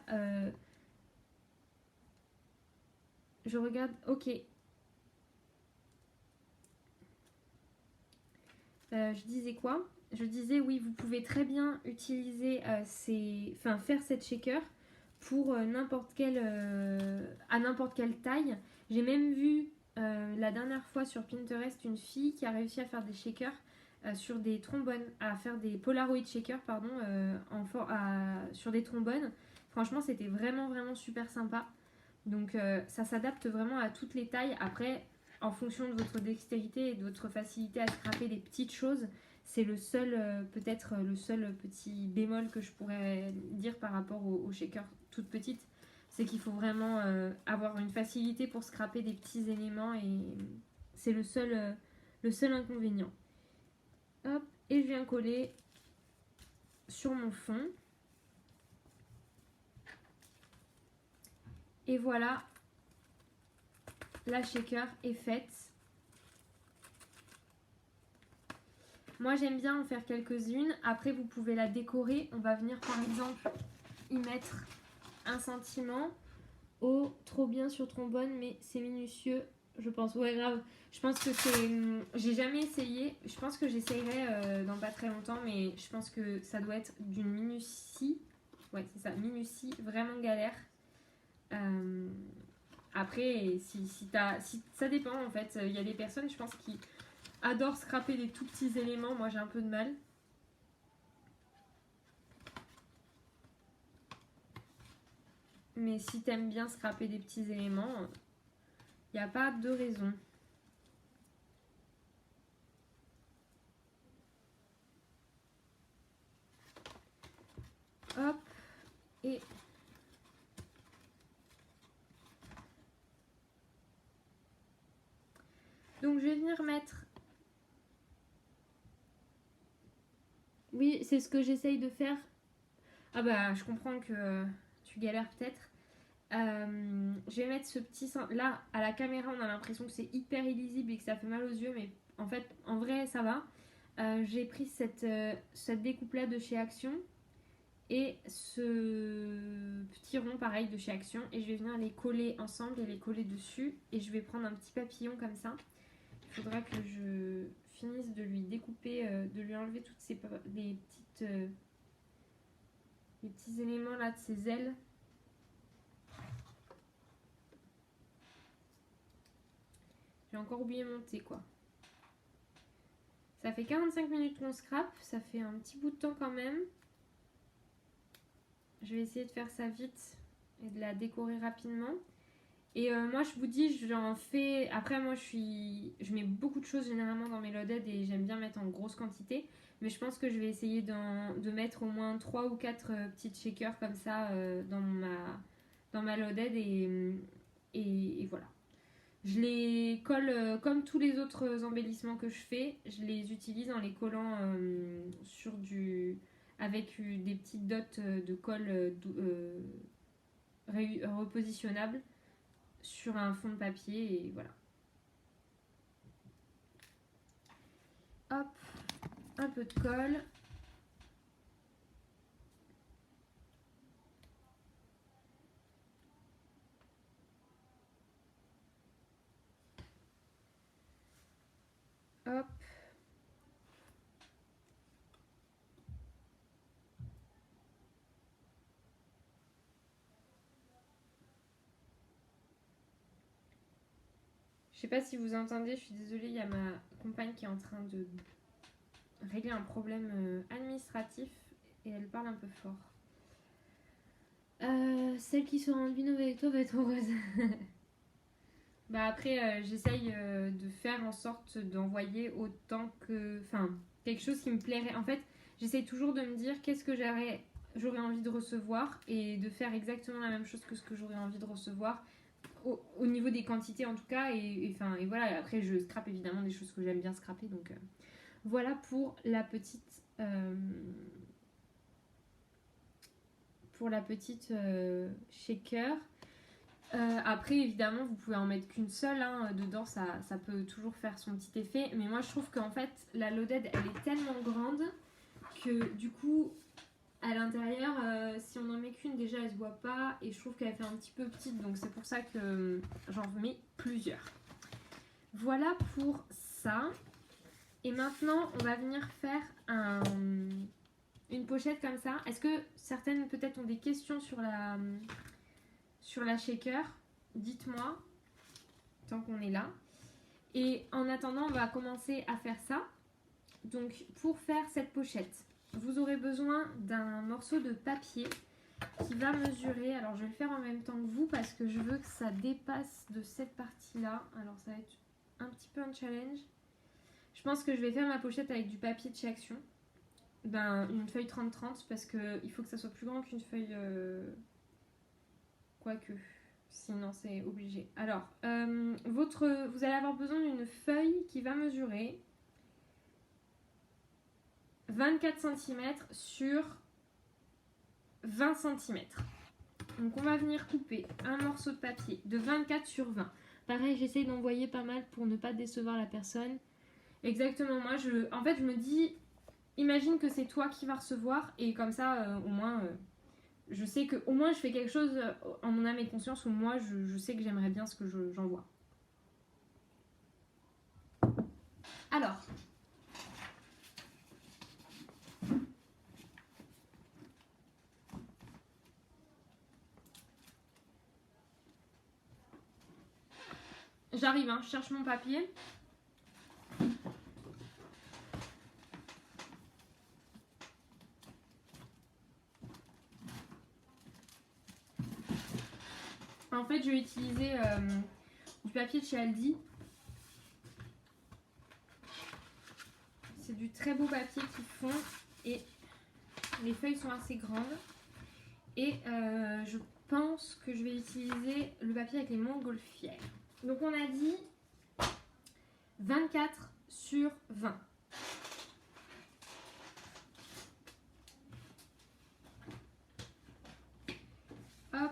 je regarde, ok. Je disais quoi? Je disais oui, vous pouvez très bien utiliser faire cette shaker pour n'importe quelle à n'importe quelle taille. J'ai même vu la dernière fois sur Pinterest une fille qui a réussi à faire des shakers sur des trombones, à faire des Polaroid shakers pardon, sur des trombones. Franchement, c'était vraiment vraiment super sympa. Donc ça s'adapte vraiment à toutes les tailles. Après, en fonction de votre dextérité et de votre facilité à scraper des petites choses, c'est le seul, peut-être le seul petit bémol que je pourrais dire par rapport aux shakers toutes petites. C'est qu'il faut vraiment avoir une facilité pour scraper des petits éléments et c'est le seul inconvénient. Hop, et je viens coller sur mon fond. Et voilà, la shaker est faite. Moi j'aime bien en faire quelques-unes. Après vous pouvez la décorer. On va venir par exemple y mettre un sentiment. Oh, trop bien sur trombone, mais c'est minutieux. Je pense, ouais grave. Je pense que c'est... J'ai jamais essayé. Je pense que j'essayerai dans pas très longtemps. Mais je pense que ça doit être d'une minutie. Ouais c'est ça, minutie. Vraiment galère. Après, si ça dépend en fait. Il y a des personnes, je pense, qui adorent scraper des tout petits éléments. Moi, j'ai un peu de mal. Mais si t'aimes bien scraper des petits éléments, il n'y a pas de raison. Hop. Et donc, je vais venir mettre... Oui, c'est ce que j'essaye de faire. Ah bah, je comprends que tu galères peut-être. Je vais mettre ce petit... Là, à la caméra, on a l'impression que c'est hyper illisible et que ça fait mal aux yeux. Mais en fait, en vrai, ça va. J'ai pris cette découpe-là de chez Action. Et ce petit rond pareil de chez Action. Et je vais venir les coller ensemble et les coller dessus. Et je vais prendre un petit papillon comme ça. Il faudra que je finisse de lui découper, de lui enlever toutes les petits éléments là de ses ailes. J'ai encore oublié mon thé quoi. Ça fait 45 minutes qu'on scrape, ça fait un petit bout de temps quand même. Je vais essayer de faire ça vite et de la décorer rapidement. Et moi je vous dis, j'en fais... Après moi je mets beaucoup de choses généralement dans mes loaded et j'aime bien mettre en grosse quantité. Mais je pense que je vais essayer de mettre au moins 3 ou 4 petites shakers comme ça dans ma loaded et voilà. Je les colle comme tous les autres embellissements que je fais. Je les utilise en les collant avec des petites dots de colle repositionnables sur un fond de papier et voilà. Hop, un peu de colle. Hop. Je sais pas si vous entendez, je suis désolée, il y a ma compagne qui est en train de régler un problème administratif et elle parle un peu fort. Celle qui sera en binôme avec toi va être heureuse. Bah après, j'essaye de faire en sorte d'envoyer autant que... Enfin, quelque chose qui me plairait. En fait, j'essaye toujours de me dire qu'est-ce que j'aurais envie de recevoir et de faire exactement la même chose que ce que j'aurais envie de recevoir au niveau des quantités en tout cas. Et voilà, après je scrape évidemment des choses que j'aime bien scraper. Donc voilà pour la petite pour la petite shaker. Après, évidemment, vous pouvez en mettre qu'une seule. Hein. Dedans, ça peut toujours faire son petit effet. Mais moi, je trouve qu'en fait, la loaded, elle est tellement grande que du coup, à l'intérieur, si on n'en met qu'une, déjà, elle se voit pas. Et je trouve qu'elle fait un petit peu petite. Donc, c'est pour ça que j'en mets plusieurs. Voilà pour ça. Et maintenant, on va venir faire une pochette comme ça. Est-ce que certaines, peut-être, ont des questions sur la shaker? Dites-moi, tant qu'on est là. Et en attendant, on va commencer à faire ça. Donc, pour faire cette pochette, vous aurez besoin d'un morceau de papier qui va mesurer. Alors, je vais le faire en même temps que vous parce que je veux que ça dépasse de cette partie-là. Alors, ça va être un petit peu un challenge. Je pense que je vais faire ma pochette avec du papier de chez Action. Une feuille 30-30 parce qu'il faut que ça soit plus grand qu'une feuille... Quoique, sinon c'est obligé. Alors, vous allez avoir besoin d'une feuille qui va mesurer 24 cm sur 20 cm. Donc on va venir couper un morceau de papier de 24 sur 20. Pareil, j'essaye d'envoyer pas mal pour ne pas décevoir la personne. Exactement, moi en fait je me dis, imagine que c'est toi qui vas recevoir et comme ça au moins je sais que au moins je fais quelque chose en mon âme et conscience où moi je sais que j'aimerais bien ce que j'envoie. Alors, j'arrive, hein, je cherche mon papier. En fait, je vais utiliser du papier de chez Aldi. C'est du très beau papier qu'ils font et les feuilles sont assez grandes. Et je pense que je vais utiliser le papier avec les montgolfières. Donc on a dit 24 sur 20. Hop.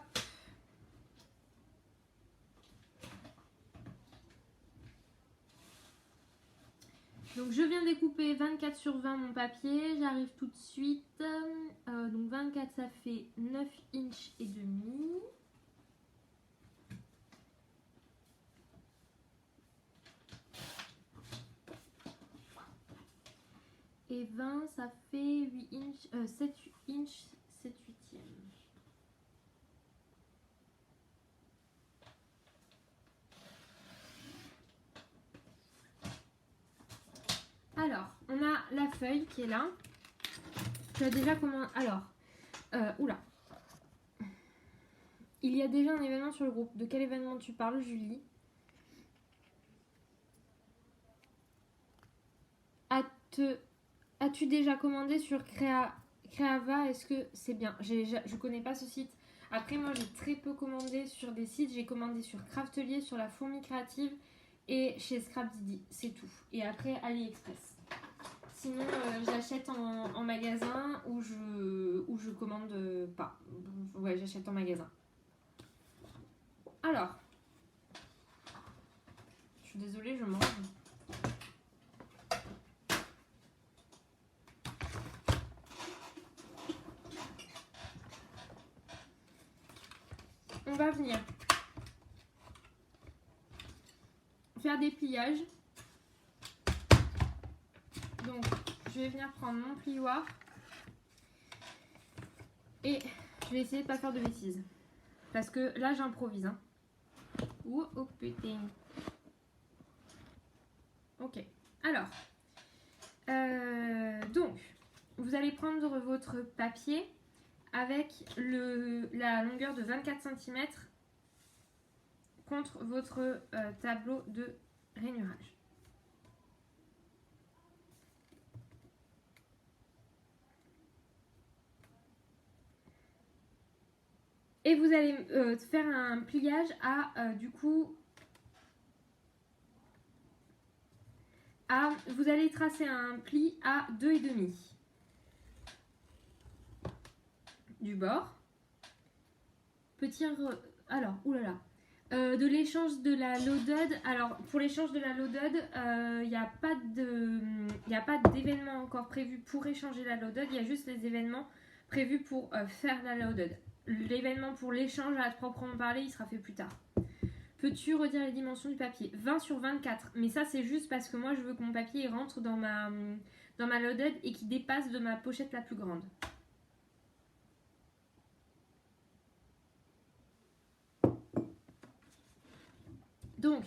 Donc je viens découper 24 sur 20 mon papier, j'arrive tout de suite. Donc 24 ça fait 9 inches et demi. Et 20 ça fait 8 inches, 7 inches, 7 huitièmes. Alors, on a la feuille qui est là. Tu as déjà comment... Alors, oula. Il y a déjà un événement sur le groupe. De quel événement tu parles, Julie? As-tu déjà commandé sur Creava? Est-ce que c'est bien? Je connais pas ce site. Après, moi, j'ai très peu commandé sur des sites. J'ai commandé sur Craftelier, sur la Fourmi Créative et chez Scrapdiddy. C'est tout. Et après, AliExpress. Sinon, j'achète en magasin ou je commande pas. Ouais, j'achète en magasin. Alors, je suis désolée, je mange. On va venir faire des pliages. Donc, je vais venir prendre mon plioir et je vais essayer de pas faire de bêtises. Parce que là, j'improvise. Hein. Ouh, oh putain. Ok. Alors, donc, vous allez prendre votre papier avec la longueur de 24 cm contre votre tableau de rainurage. Et vous allez faire un pliage à du coup vous allez tracer un pli à 2,5 du bord. Alors, oulala. De l'échange de la loaded. Alors, pour l'échange de la loaded, il n'y a pas d'événement encore prévu pour échanger la loaded. Il y a juste les événements prévus pour faire la loaded. L'événement pour l'échange, à proprement parler, il sera fait plus tard. Peux-tu redire les dimensions du papier? 20 sur 24. Mais ça, c'est juste parce que moi, je veux que mon papier rentre dans ma loaded et qu'il dépasse de ma pochette la plus grande. Donc,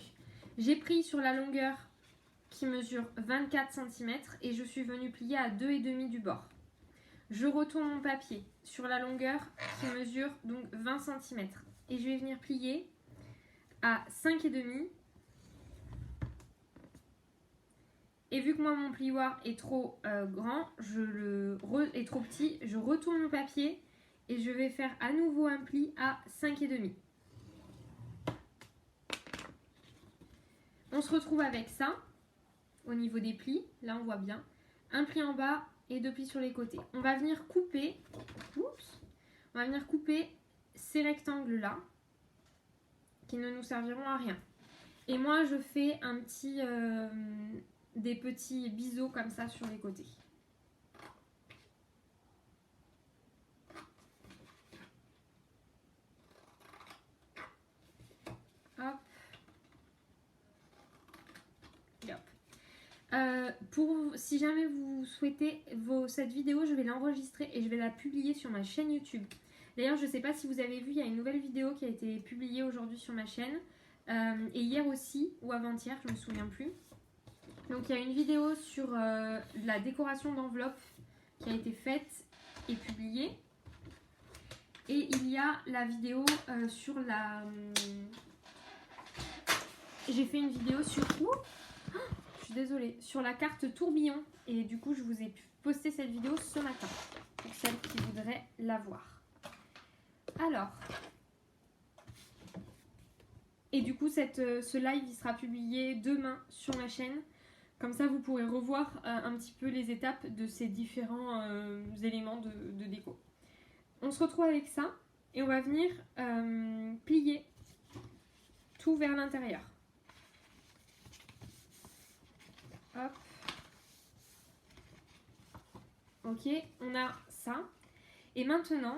j'ai pris sur la longueur qui mesure 24 cm et je suis venue plier à 2,5 du bord. Je retourne mon papier sur la longueur qui mesure donc 20 cm et je vais venir plier à 5,5. Et vu que moi mon plioir est trop grand, est trop petit, je retourne mon papier et je vais faire à nouveau un pli à 5,5. On se retrouve avec ça au niveau des plis, là on voit bien, un pli en bas et 2 plis sur les côtés. On va venir couper, ces rectangles là qui ne nous serviront à rien. Et moi je fais des petits biseaux comme ça sur les côtés. Hop. Si jamais vous souhaitez cette vidéo, je vais l'enregistrer et je vais la publier sur ma chaîne YouTube. D'ailleurs, je ne sais pas si vous avez vu, il y a une nouvelle vidéo qui a été publiée aujourd'hui sur ma chaîne. Et hier aussi, ou avant-hier, je ne me souviens plus. Donc il y a une vidéo sur la décoration d'enveloppe qui a été faite et publiée. Et il y a la vidéo sur la... J'ai fait une vidéo sur... Je suis désolée, sur la carte tourbillon. Et du coup, je vous ai posté cette vidéo ce matin. Pour celles qui voudraient la voir. Alors. Et du coup, ce live, il sera publié demain sur ma chaîne. Comme ça, vous pourrez revoir un petit peu les étapes de ces différents éléments de déco. On se retrouve avec ça. Et on va venir plier tout vers l'intérieur. Hop. Ok, on a ça. Et maintenant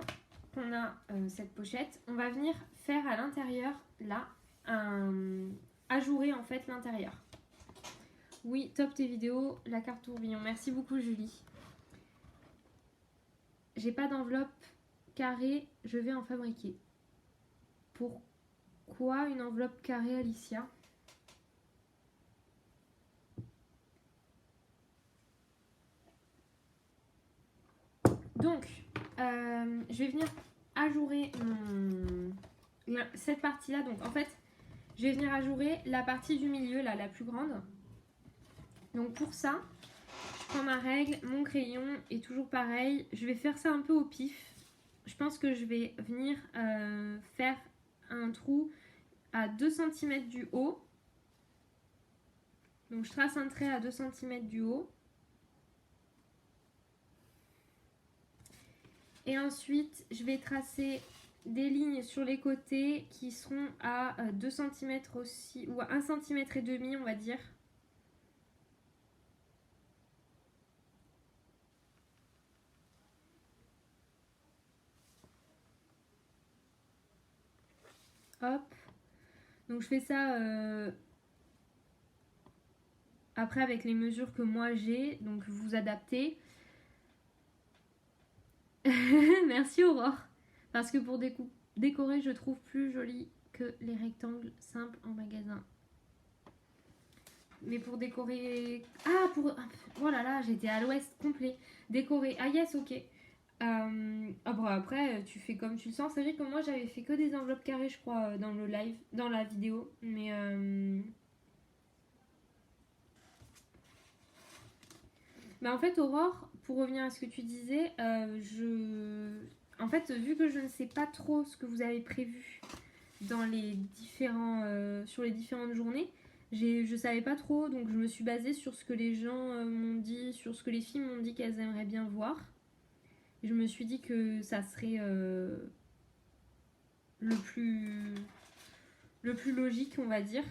qu'on a cette pochette, on va venir faire à l'intérieur, là, ajourer en fait l'intérieur. Oui, top tes vidéos, la carte tourbillon. Merci beaucoup Julie. J'ai pas d'enveloppe carrée, je vais en fabriquer. Pourquoi une enveloppe carrée, Alicia ? Donc, je vais venir ajourer cette partie-là. Donc, en fait, je vais venir ajourer la partie du milieu, là, la plus grande. Donc, pour ça, je prends ma règle, mon crayon, et toujours pareil, je vais faire ça un peu au pif. Je pense que je vais venir faire un trou à 2 cm du haut. Donc, je trace un trait à 2 cm du haut. Et ensuite, je vais tracer des lignes sur les côtés qui seront à 2 cm aussi, ou à 1,5 cm, on va dire. Hop. Donc je fais ça après avec les mesures que moi j'ai, donc vous adaptez. Merci Aurore. Parce que pour décorer, je trouve plus joli que les rectangles simples en magasin. Mais pour décorer... Ah, oh là là, j'étais à l'ouest complet. Décorer... Ah yes, ok. Après, tu fais comme tu le sens. C'est vrai que moi, j'avais fait que des enveloppes carrées, je crois, dans le live, dans la vidéo. Mais... Bah en fait, Aurore, pour revenir à ce que tu disais, en fait, vu que je ne sais pas trop ce que vous avez prévu dans sur les différentes journées, je savais pas trop, donc je me suis basée sur ce que les gens m'ont dit, sur ce que les filles m'ont dit qu'elles aimeraient bien voir. Et je me suis dit que ça serait le plus logique, on va dire.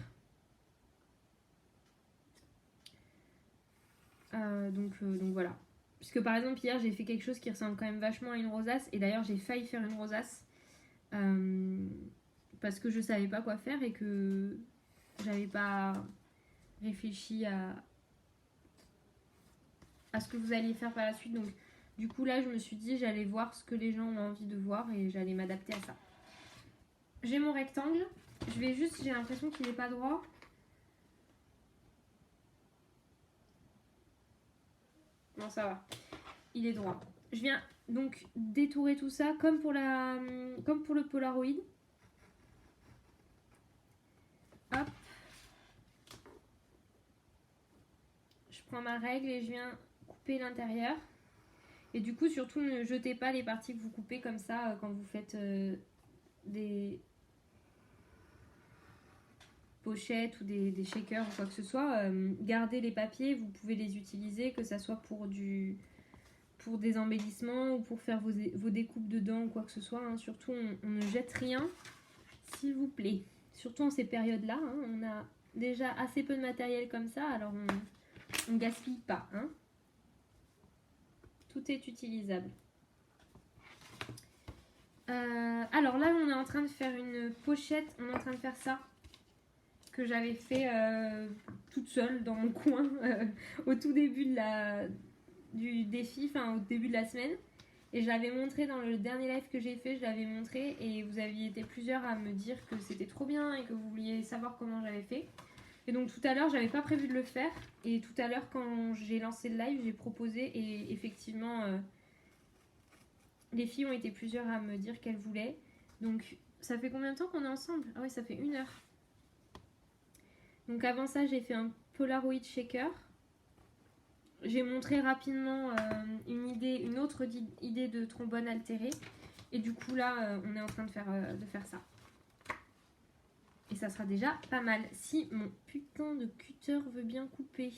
Donc voilà. Puisque par exemple hier j'ai fait quelque chose qui ressemble quand même vachement à une rosace. Et d'ailleurs j'ai failli faire une rosace. Parce que je savais pas quoi faire et que j'avais pas réfléchi à ce que vous alliez faire par la suite. Donc du coup là je me suis dit j'allais voir ce que les gens ont envie de voir et j'allais m'adapter à ça. J'ai mon rectangle. J'ai l'impression qu'il n'est pas droit. Non, ça va. Il est droit. Je viens donc détourer tout ça comme pour le Polaroid. Hop. Je prends ma règle et je viens couper l'intérieur. Et du coup, surtout, ne jetez pas les parties que vous coupez comme ça quand vous faites des pochettes ou des shakers ou quoi que ce soit. Gardez les papiers, vous pouvez les utiliser, que ça soit pour des embellissements ou pour faire vos découpes dedans ou quoi que ce soit. Hein. Surtout, on ne jette rien, s'il vous plaît. Surtout en ces périodes-là, hein, on a déjà assez peu de matériel comme ça, alors on ne gaspille pas. Hein. Tout est utilisable. Alors là, on est en train de faire une pochette, on est en train de faire ça que j'avais fait toute seule dans mon coin au tout début du défi, enfin au début de la semaine. Et je l'avais montré dans le dernier live que j'ai fait, je l'avais montré et vous aviez été plusieurs à me dire que c'était trop bien et que vous vouliez savoir comment j'avais fait. Et donc tout à l'heure, j'avais pas prévu de le faire. Et tout à l'heure, quand j'ai lancé le live, j'ai proposé et effectivement, les filles ont été plusieurs à me dire qu'elles voulaient. Donc ça fait combien de temps qu'on est ensemble? Ah oui, ça fait 1 heure. Donc avant ça, j'ai fait un Polaroid shaker. J'ai montré rapidement une autre idée de trombone altéré. Et du coup là, on est en train de faire ça. Et ça sera déjà pas mal. Si mon putain de cutter veut bien couper.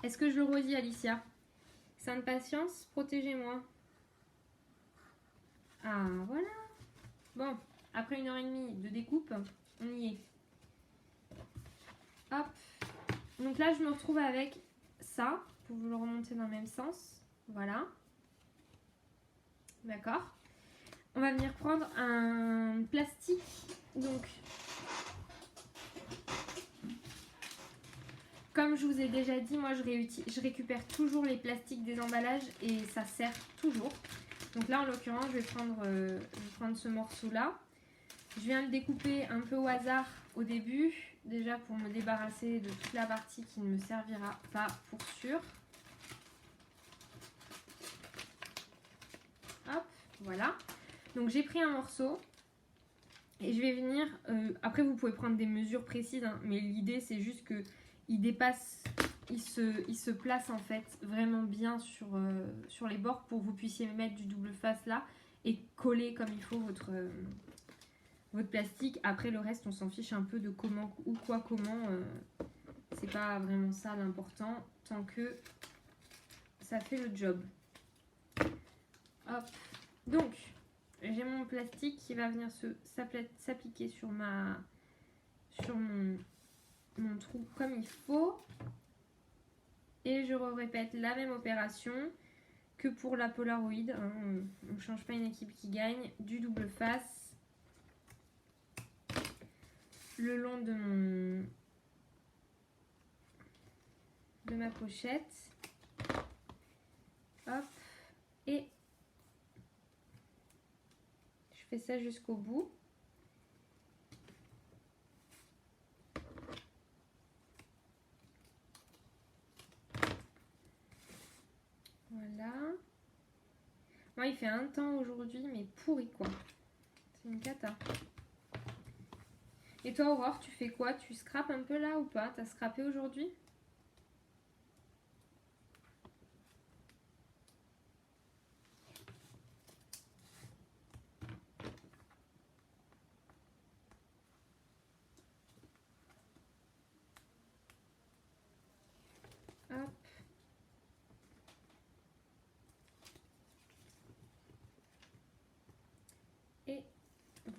Est-ce que je le redis, Alicia? Sainte patience, protégez-moi. Ah, voilà. Bon, après 1h30 de découpe, on y est. Hop. Donc là, je me retrouve avec ça, pour vous le remonter dans le même sens. Voilà. D'accord. On va venir prendre un plastique. Donc, comme je vous ai déjà dit, moi, je récupère toujours les plastiques des emballages et ça sert toujours. Donc là, en l'occurrence, je vais prendre ce morceau-là. Je viens le découper un peu au hasard au début, déjà pour me débarrasser de toute la partie qui ne me servira pas pour sûr. Hop, voilà. Donc j'ai pris un morceau et je vais venir... après, vous pouvez prendre des mesures précises, hein, mais l'idée, c'est juste qu'il dépasse... Il se place en fait vraiment bien sur les bords pour que vous puissiez mettre du double face là et coller comme il faut votre plastique. Après le reste on s'en fiche un peu de comment ou quoi comment. C'est pas vraiment ça l'important tant que ça fait le job. Hop. Donc j'ai mon plastique qui va venir s'appliquer sur mon trou comme il faut. Et je répète la même opération que pour la Polaroid. Hein. On ne change pas une équipe qui gagne. Du double face le long de ma pochette. Hop. Et je fais ça jusqu'au bout. Voilà. Moi, il fait un temps aujourd'hui, mais pourri quoi. C'est une cata. Et toi, Aurore, tu fais quoi? Tu scrapes un peu là ou pas? T'as scrappé aujourd'hui? Hop.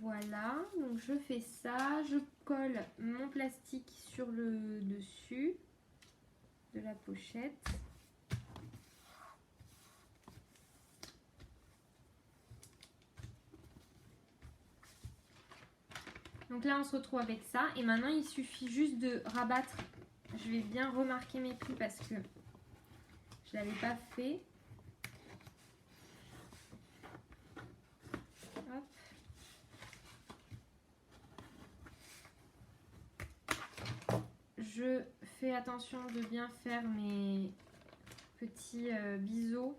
Voilà, donc je fais ça, je colle mon plastique sur le dessus de la pochette. Donc là on se retrouve avec ça et maintenant il suffit juste de rabattre. Je vais bien remarquer mes plis parce que je ne l'avais pas fait. Hop. Je fais attention de bien faire mes petits biseaux.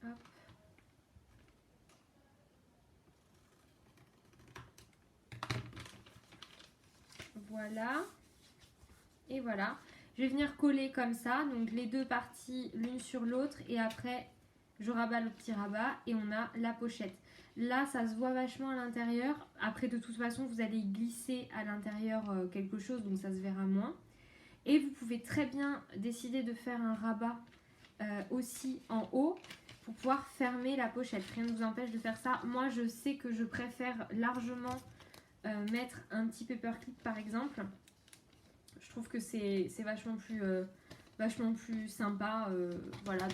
Hop. Voilà. Et voilà. Je vais venir coller comme ça, donc les deux parties l'une sur l'autre et après je rabats le petit rabat et on a la pochette. Là ça se voit vachement à l'intérieur, après de toute façon vous allez glisser à l'intérieur quelque chose donc ça se verra moins. Et vous pouvez très bien décider de faire un rabat aussi en haut pour pouvoir fermer la pochette. Rien ne vous empêche de faire ça. Moi je sais que je préfère largement mettre un petit paperclip par exemple. Je trouve que c'est vachement plus sympa voilà,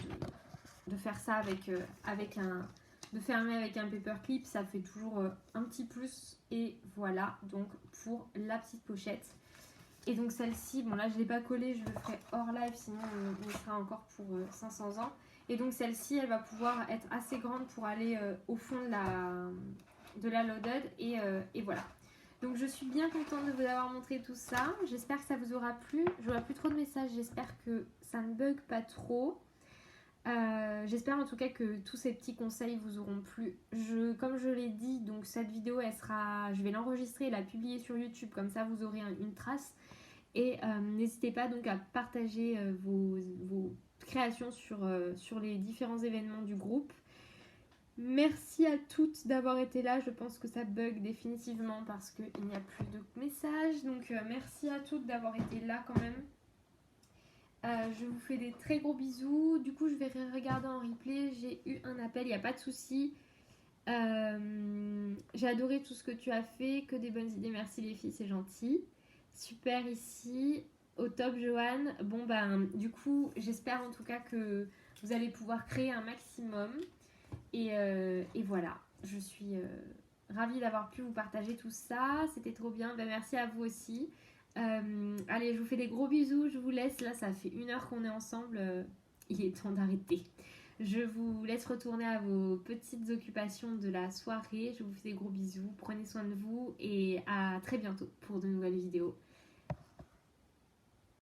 de faire ça de fermer avec un paperclip, ça fait toujours un petit plus. Et voilà donc pour la petite pochette. Et donc celle-ci, bon là je ne l'ai pas collée, je le ferai hors live sinon on sera encore pour 500 ans. Et donc celle-ci elle va pouvoir être assez grande pour aller au fond de la loaded et voilà. Donc je suis bien contente de vous avoir montré tout ça. J'espère que ça vous aura plu. Je vois plus trop de messages. J'espère que ça ne bug pas trop. J'espère en tout cas que tous ces petits conseils vous auront plu. Comme je l'ai dit, donc cette vidéo, je vais l'enregistrer et la publier sur YouTube. Comme ça, vous aurez une trace. Et n'hésitez pas donc à partager vos créations sur les différents événements du groupe. Merci à toutes d'avoir été là. Je pense que ça bug définitivement parce qu'il n'y a plus de messages. Donc merci à toutes d'avoir été là quand même. Je vous fais des très gros bisous. Du coup je vais regarder en replay. J'ai eu un appel, il n'y a pas de souci. J'ai adoré tout ce que tu as fait. Que des bonnes idées. Merci les filles, c'est gentil. Super ici. Au top Joanne. Bon ben du coup j'espère en tout cas que vous allez pouvoir créer un maximum. Et voilà, je suis ravie d'avoir pu vous partager tout ça. C'était trop bien. Ben, merci à vous aussi. Allez, je vous fais des gros bisous. Je vous laisse. Là, ça fait 1 heure qu'on est ensemble. Il est temps d'arrêter. Je vous laisse retourner à vos petites occupations de la soirée. Je vous fais des gros bisous. Prenez soin de vous et à très bientôt pour de nouvelles vidéos.